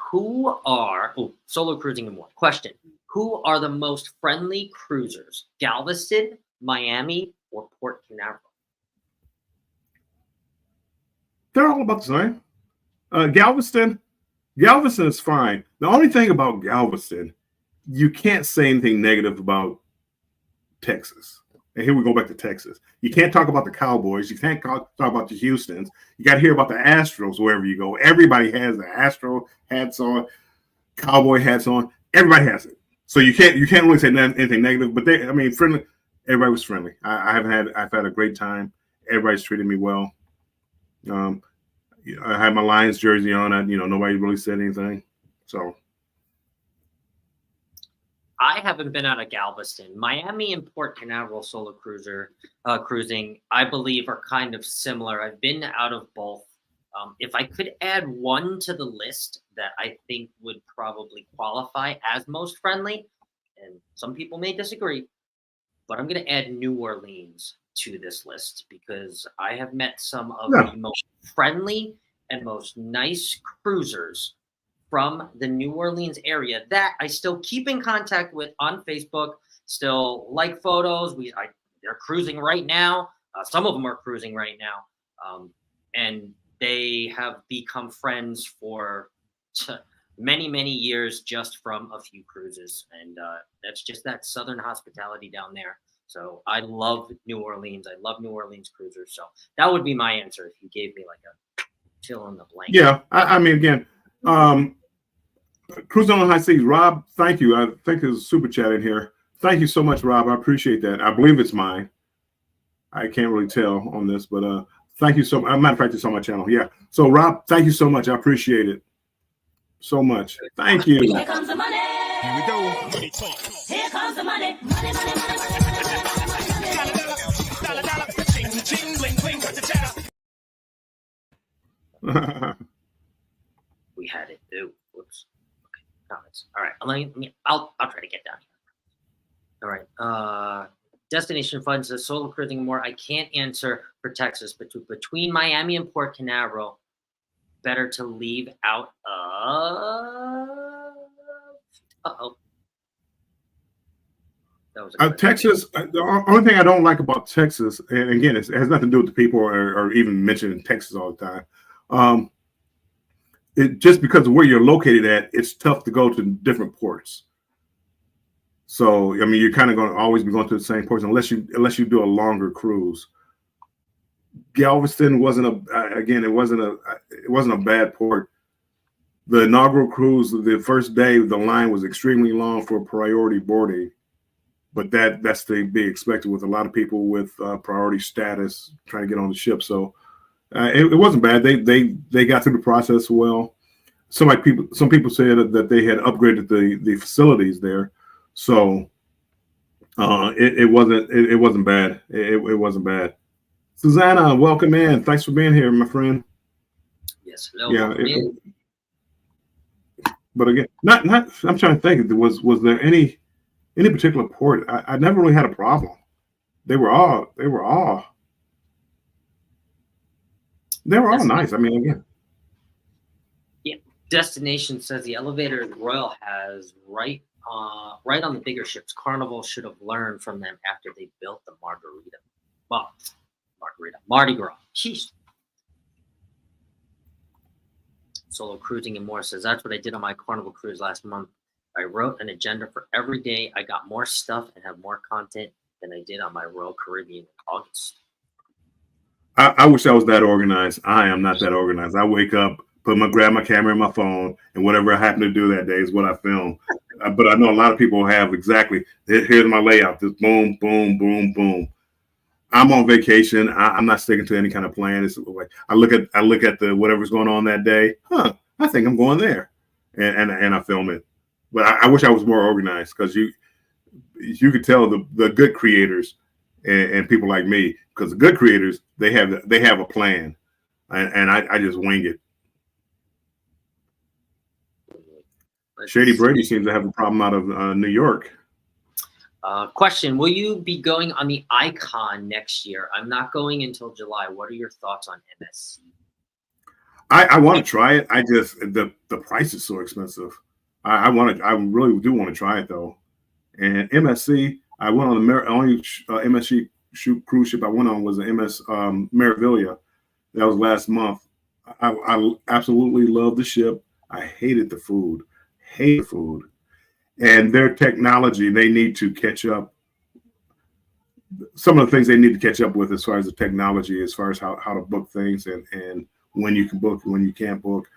solo cruising in one. Question, who are the most friendly cruisers? Galveston, Miami, or Port Canaveral? They're all about the same. Galveston is fine. The only thing about Galveston, you can't say anything negative about Texas. And here we go back to Texas. You can't talk about the Cowboys. You can't talk about the Houstons. You got to hear about the Astros wherever you go. Everybody has the Astro hats on, Cowboy hats on. Everybody has it. So you can't really say anything negative. But friendly. Everybody was friendly. I've had a great time. Everybody's treated me well. I had my Lions jersey on. Nobody really said anything. So I haven't been out of Galveston. Miami and Port Canaveral solo cruising, I believe, are kind of similar. I've been out of both. If I could add one to the list that I think would probably qualify as most friendly, and some people may disagree, but I'm going to add New Orleans to this list because I have met some of Yeah. the most friendly and most nice cruisers from the New Orleans area that I still keep in contact with on Facebook, still like photos. They're cruising right now. Some of them are cruising right now. And they have become friends for many, many years just from a few cruises. And that's just that Southern hospitality down there. So I love New Orleans. I love New Orleans cruisers. So that would be my answer if you gave me like a fill in the blank. Yeah. I mean, again, Cruising on the High Seas, Rob, thank you. I think there's a super chat in here. Thank you so much, Rob. I appreciate that. I believe it's mine. I can't really tell on this, but thank you so much. Matter of fact, it's on my channel. Yeah. So, Rob, thank you so much. I appreciate it so much. Thank you. Here comes the money. Here we go. Here comes the money. Money, money, money, dollar, dollar, ching, ching, bling, bling, We had it. Ooh, whoops. Okay, comments. All right. I'll try to get down here. All right. Destination Fun says solo cruising more. I can't answer for Texas, but between Miami and Port Canaveral, better to leave out of. Uh-oh. That was Texas. The only thing I don't like about Texas, and again, it has nothing to do with the people or even mentioning Texas all the time. It just because of where you're located at, it's tough to go to different ports. So I mean, you're kind of going to always be going to the same ports unless you do a longer cruise. Galveston wasn't it wasn't a bad port. The inaugural cruise, the first day, the line was extremely long for priority boarding, but that's to be expected with a lot of people with priority status trying to get on the ship. So it wasn't bad. They got through the process well. Some people said that they had upgraded the facilities there, so it wasn't bad. It wasn't bad. Susanna, welcome in. Thanks for being here, my friend. Yes, hello. Yeah. But again, not. I'm trying to think. Was there any particular port? I never really had a problem. They were all nice. I mean, again. Yeah. Destination says the elevator Royal has right on the bigger ships. Carnival should have learned from them after they built the Mardi Gras. Jeez. Solo cruising and more says that's what I did on my Carnival cruise last month. I wrote an agenda for every day. I got more stuff and have more content than I did on my Royal Caribbean in August. I wish I was that organized. I am not that organized. I wake up, grab my camera and my phone, and whatever I happen to do that day is what I film. But I know a lot of people have exactly. Here's my layout. Just boom, boom, boom, boom. I'm on vacation. I'm not sticking to any kind of plan. It's like I look at the whatever's going on that day. I think I'm going there, and I film it. But I wish I was more organized because you could tell the good creators and people like me, because the good creators they have a plan, and I just wing it. Shady Brady seems to have a problem out of New York. Question: will you be going on the Icon next year? I'm not going until July. What are your thoughts on MSC? I want to try it. I just the price is so expensive. I really do want to try it though. And MSC, I went on the only MSC cruise ship I went on was the MS Meraviglia. That was last month. I absolutely loved the ship. I hated the food. And their technology, they need to catch up. Some of the things they need to catch up with as far as the technology, as far as how to book things and when you can book, when you can't book.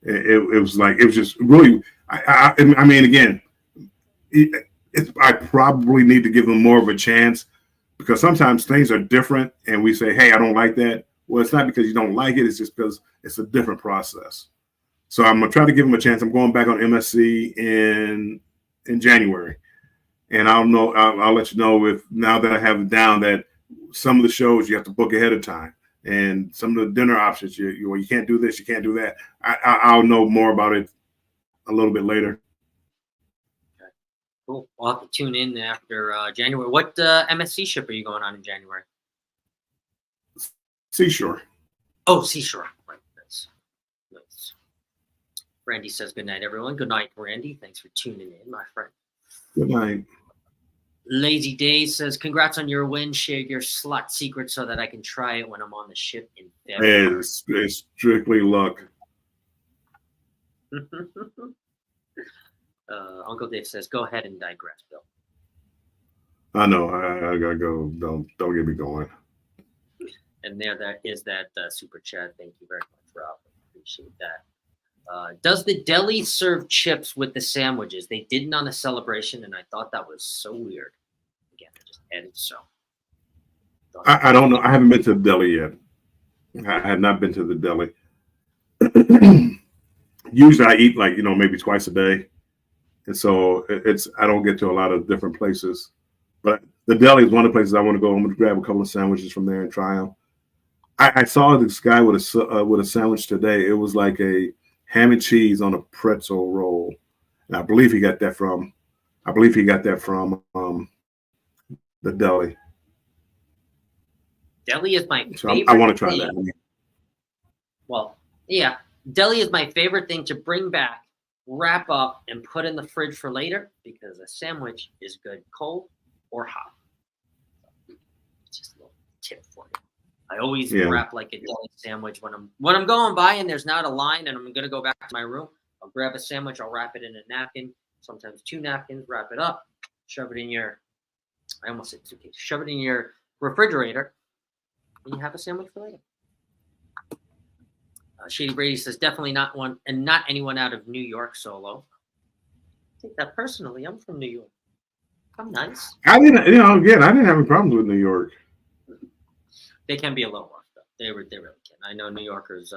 It was just really, I mean, again, I probably need to give them more of a chance because sometimes things are different and we say, hey, I don't like that. Well, it's not because you don't like it. It's just because it's a different process. So I'm going to try to give them a chance. I'm going back on MSC in January. And I'll let you know if now that I have it down that some of the shows you have to book ahead of time. and some of the dinner options. You can't do this, you can't do that. I'll know more about it a little bit later. Okay. Cool. We'll have to tune in after January. What MSC ship are you going on in January? Seashore. Oh, Seashore. Right. Nice. Randy says good night, everyone. Good night, Randy. Thanks for tuning in, my friend. Good night. Lazy Days says, congrats on your win. Share your slot secret so that I can try it when I'm on the ship in February. It's strictly luck. Uncle Dave says, go ahead and digress, Bill. I know. I gotta go. Don't get me going. And there is that super chat. Thank you very much, Rob. Appreciate that. Does the deli serve chips with the sandwiches? They didn't on the celebration, and I thought that was so weird. Again, I just added so. I don't know. I haven't been to the deli yet. I have not been to the deli. Usually I eat maybe twice a day. And so I don't get to a lot of different places. But the deli is one of the places I want to go. I'm going to grab a couple of sandwiches from there and try them. I saw this guy with a sandwich today. It was like a ham and cheese on a pretzel roll. And I believe he got that from the deli. Deli is my so favorite. I want to try that. Well, yeah. Deli is my favorite thing to bring back, wrap up, and put in the fridge for later because a sandwich is good cold or hot. It's just a little tip for you. I always wrap like a deli sandwich when I'm going by and there's not a line and I'm gonna go back to my room. I'll grab a sandwich, I'll wrap it in a napkin, sometimes 2 napkins, wrap it up, shove it in your shove it in your refrigerator, and you have a sandwich for later. Shady Brady says definitely not one and not anyone out of New York solo. I take that personally. I'm from New York. I'm nice. I didn't have any problems with New York. They can be a little rough, though. They really can. I know New Yorkers.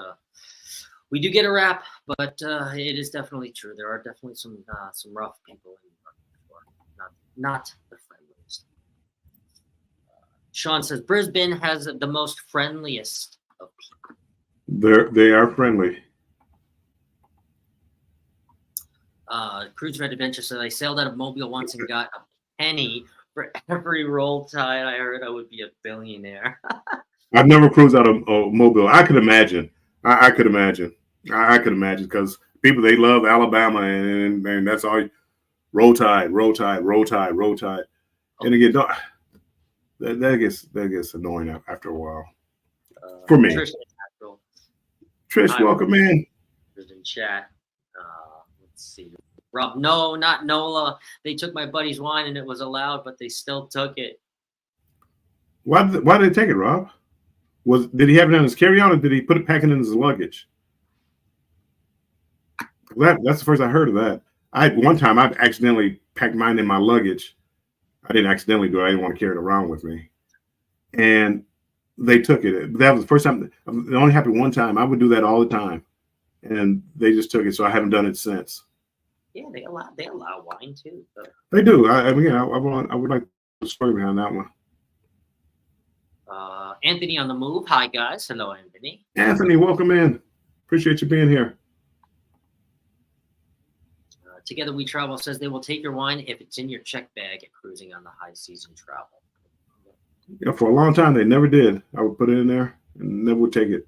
We do get a rap, but it is definitely true. There are definitely some rough people in New York. Not the friendliest. Sean says Brisbane has the most friendliest of people. They are friendly. Cruise Red Adventure says I sailed out of Mobile once and got a penny for every roll tide. I heard I would be a billionaire. I've never cruised out of Mobile. I could imagine. I could imagine. I could imagine because people, they love Alabama and that's all. Roll tide. Oh. And again, that gets annoying after a while. For me. Trish, welcome in. In chat. Let's see. Rob, no, not Nola. They took my buddy's wine and it was allowed, but they still took it. Why did they take it, Rob? Did he have it on his carry-on or did he put it packing in his luggage? That's the first I heard of that. One time I accidentally packed mine in my luggage. I didn't accidentally do it. I didn't want to carry it around with me. And they took it. That was the first time. It only happened one time. I would do that all the time. And they just took it. So I haven't done it since. Yeah, they allow wine too. So. They do. I would like the story behind that one. Anthony on the move. Hi guys. Hello, Anthony. Anthony, welcome in. Appreciate you being here. Together We Travel says they will take your wine if it's in your check bag at cruising on the high season travel. Yeah, for a long time they never did. I would put it in there and never would take it.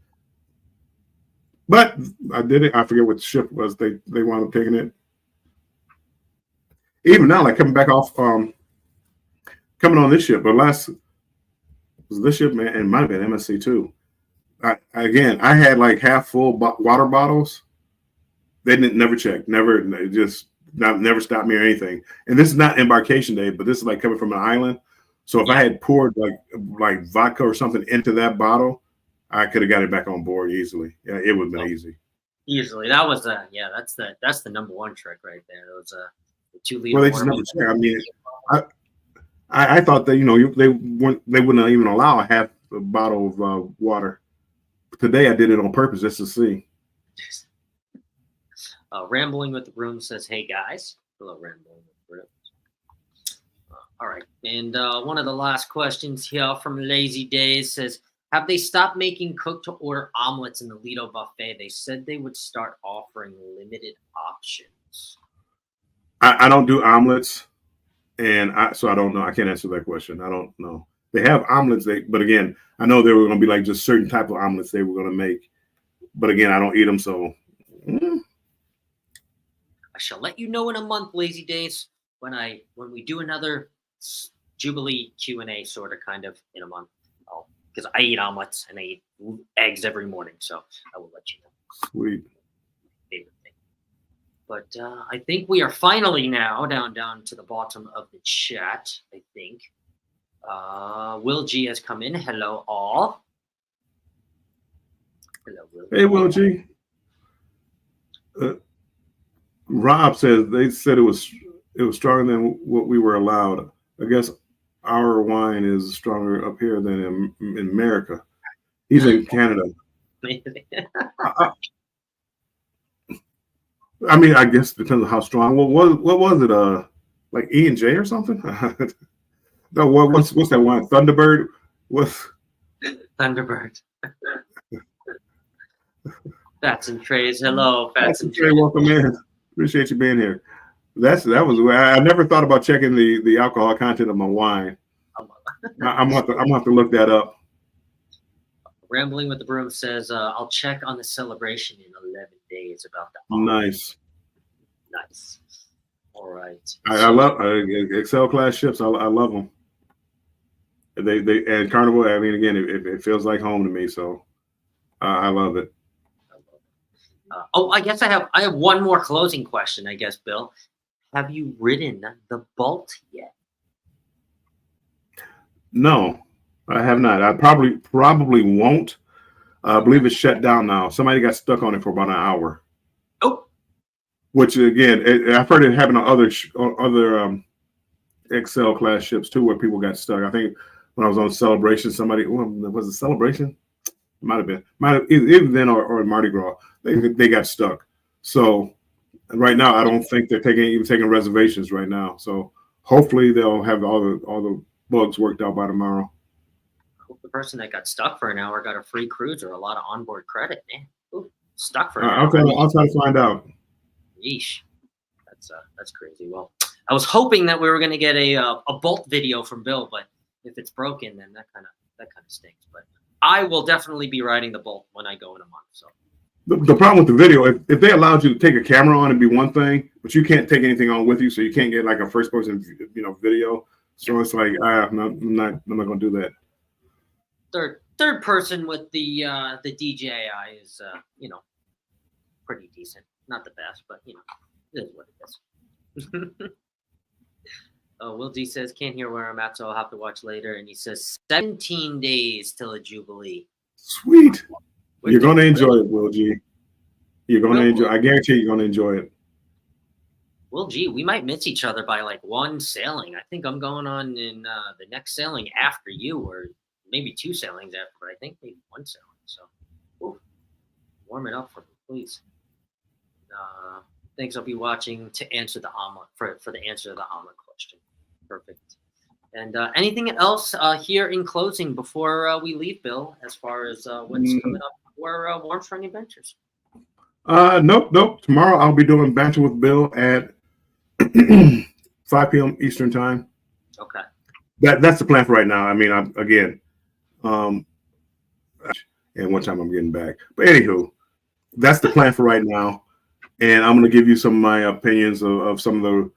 But I did it. I forget what the ship was. They wound up taking it. Even now, like coming back off, coming on this ship, but last was this ship, man, and it might have been MSC too. I had like half full water bottles. They never checked, never stopped me or anything. And this is not embarkation day, but this is like coming from an island. So if I had poured like vodka or something into that bottle, I could have got it back on board easily. Yeah, it would have been easy. Easily, that was that's the number one trick right there. Those the 2 liter. Well, they just never check. I mean, I thought that they wouldn't even allow a half a bottle of water. Today I did it on purpose just to see. Rambling with the Broom says, "Hey guys, hello, Rambling with the Broom." All right, and one of the last questions here from Lazy Days says, Have they stopped making cook-to-order omelets in the Lido buffet? They said they would start offering limited options. I don't do omelets, and so I don't know. I can't answer that question. I don't know. They have omelets, but again, I know they were going to be like just certain type of omelets they were going to make. But again, I don't eat them, so. I shall let you know in a month, Lazy Days, when we do another Jubilee Q&A sort of kind of in a month. Because I eat omelets and I eat eggs every morning, so I will let you know. Sweet. Favorite thing. But I think we are finally now down to the bottom of the chat. I think Will G has come in. Hello, all. Hello, Will. Hey, Will G. Rob says they said it was stronger than what we were allowed. I guess our wine is stronger up here than in America. He's in Canada. I mean, I guess it depends on how strong. What was it? Like E&J or something? No, what's that wine? Thunderbird? What's Thunderbird? Fats and Trays. Hello, Fats and Trey. Welcome in. Appreciate you being here. That was. I never thought about checking the alcohol content of my wine. I'm gonna have to look that up. Rambling with the Broom says, "I'll check on the celebration in 11 days about that." Nice. All right. I love Excel class ships. I love them. They and Carnival. I mean, again, it feels like home to me. So I love it. I guess I have one more closing question. I guess, Bill, have you ridden the Bolt yet? No, I have not. I probably won't. I believe it's shut down now. Somebody got stuck on it for about an hour. Oh, which again, I've heard it happen on other Excel class ships too, where people got stuck. I think when I was on Celebration, was it Celebration? Might have been either then or Mardi Gras. They got stuck. So right now, I don't think they're taking reservations right now. So hopefully they'll have all the bugs worked out by tomorrow. I hope the person that got stuck for an hour got a free cruise or a lot of onboard credit, man. Ooh, stuck for an hour. I'll try to find out. Yeesh, that's crazy. Well, I was hoping that we were going to get a Bolt video from Bill, but if it's broken, then that kind of stinks. But I will definitely be riding the Bolt when I go in a month. So the problem with the video, if they allowed you to take a camera on, it'd be one thing, but you can't take anything on with you, so you can't get like a first person video. So it's like I'm not going to do that. Third person with the DJI is pretty decent. Not the best, but it is what it is. Will D says can't hear where I'm at, so I'll have to watch later. And he says 17 days till a Jubilee. Sweet. You're going to enjoy it, Will G. You're going to enjoy. I guarantee you're going to enjoy it. Well, gee, we might miss each other by like one sailing. I think I'm going on in the next sailing after you, or maybe two sailings after, but I think maybe one sailing. So, warm it up for me, please. Thanks. I'll be watching to answer the omelet for the answer to the omelet question. Perfect. And anything else here in closing before we leave, Bill, as far as what's coming up for Warm Strong Adventures? Nope. Tomorrow I'll be doing Banter with Bill at 5 p.m. Eastern time. Okay. That's the plan for right now. I mean, and what time I'm getting back. But anywho, that's the plan for right now. And I'm going to give you some of my opinions of some of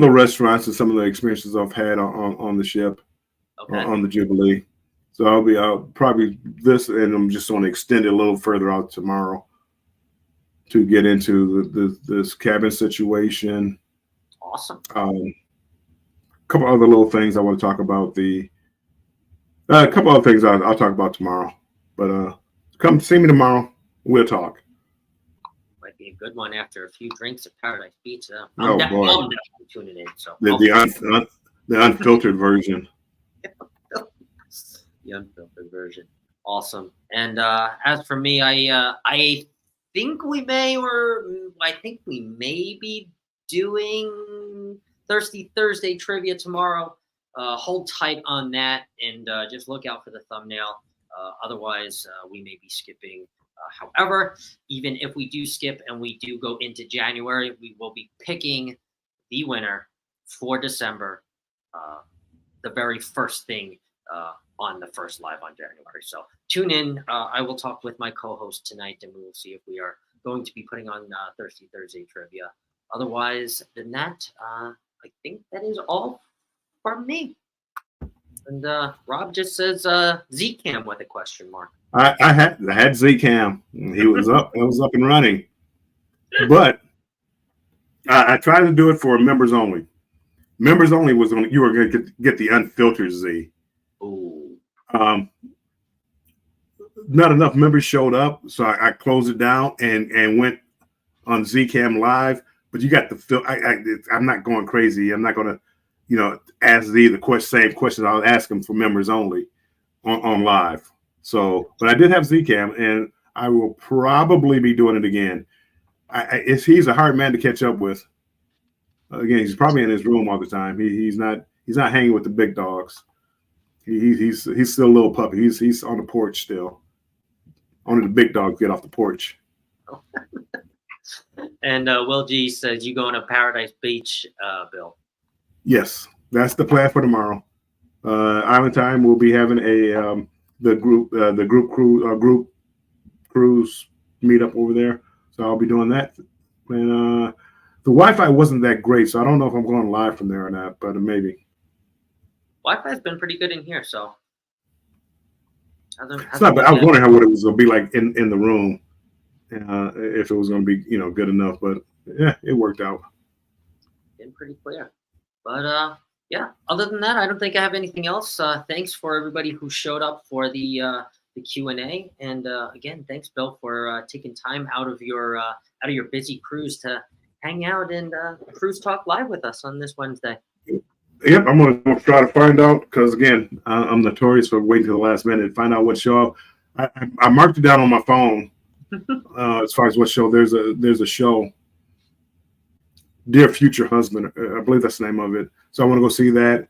the restaurants and some of the experiences I've had on the ship, on the Jubilee. So I'll probably and I'm just going to extend it a little further out tomorrow to get into this cabin situation. Awesome. A couple other little things I want to talk about. A couple other things I'll talk about tomorrow. But come see me tomorrow. We'll talk. Might be a good one after a few drinks at Paradise Beach. I'm definitely tuning in. So the unfiltered version. The unfiltered version. Awesome. And as for me, I think we may be doing Thirsty Thursday trivia tomorrow. Hold tight on that and just look out for the thumbnail. Otherwise, we may be skipping. However, even if we do skip and we do go into January, we will be picking the winner for December, the very first thing on the first live on January. So tune in. I will talk with my co-host tonight, and we will see if we are going to be putting on Thirsty Thursday trivia. Otherwise than that, I think that is all from me. And Rob just says Zcam with a question mark. I had Zcam. He was up. It was up and running. But I tried to do it for members only. Members only was on. You were going to get the unfiltered Z. Ooh. Not enough members showed up, so I closed it down and went on Zcam Live. But you got the I'm not going crazy. I'm not going to, ask the same questions I was asking for members only on live. So, but I did have Zcam, and I will probably be doing it again. He's a hard man to catch up with. Again, he's probably in his room all the time. He's not hanging with the big dogs. He's still a little puppy. He's on the porch still. Only the big dogs get off the porch. And Will G says you going to Paradise Beach, Bill? Yes, that's the plan for tomorrow. Island Time will be having the group cruise meetup over there. So I'll be doing that. And the Wi-Fi wasn't that great, so I don't know if I'm going live from there or not, but maybe. Wi-Fi's been pretty good in here, so. It's not, but I was wondering how what it was going to be like in the room, if it was going to be good enough. But yeah, it worked out. Been pretty clear. But yeah, other than that, I don't think I have anything else. Thanks for everybody who showed up for the Q&A, and again, thanks Bill for taking time out of your busy cruise to hang out and cruise talk live with us on this Wednesday. Yep, I'm gonna try to find out, because again, I'm notorious for waiting to the last minute to find out what show. I marked it down on my phone as far as what show. There's a show, Dear Future Husband, I believe that's the name of it. So I want to go see that,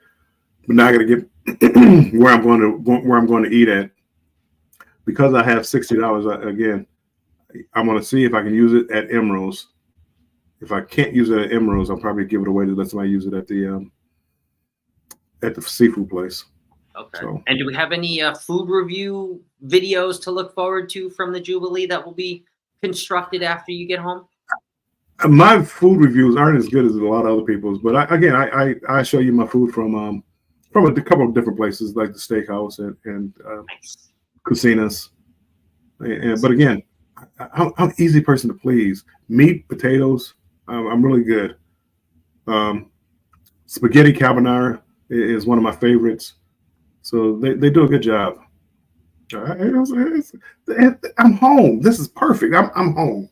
but now I got to get where I'm going to eat at, because I have $60. Again, I'm going to see if I can use it at Emerald's. If I can't use it at Emerald's, I'll probably give it away to let somebody use it at the seafood place. Okay. So. And do we have any food review videos to look forward to from the Jubilee that will be constructed after you get home? My food reviews aren't as good as a lot of other people's, but I show you my food from a couple of different places, like the steakhouse and Nice. casinos. But again, I'm an easy person to please. Meat, potatoes, I'm really good. Spaghetti carbonara is one of my favorites. So they do a good job. I'm home. This is perfect. I'm home.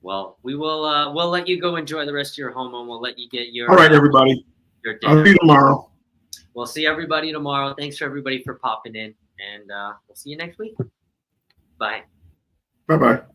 Well, we will we'll let you go enjoy the rest of your home, and we'll let you get your all right, everybody. Your dinner. I'll see you tomorrow. We'll see everybody tomorrow. Thanks for everybody for popping in, and we'll see you next week. Bye. Bye-bye.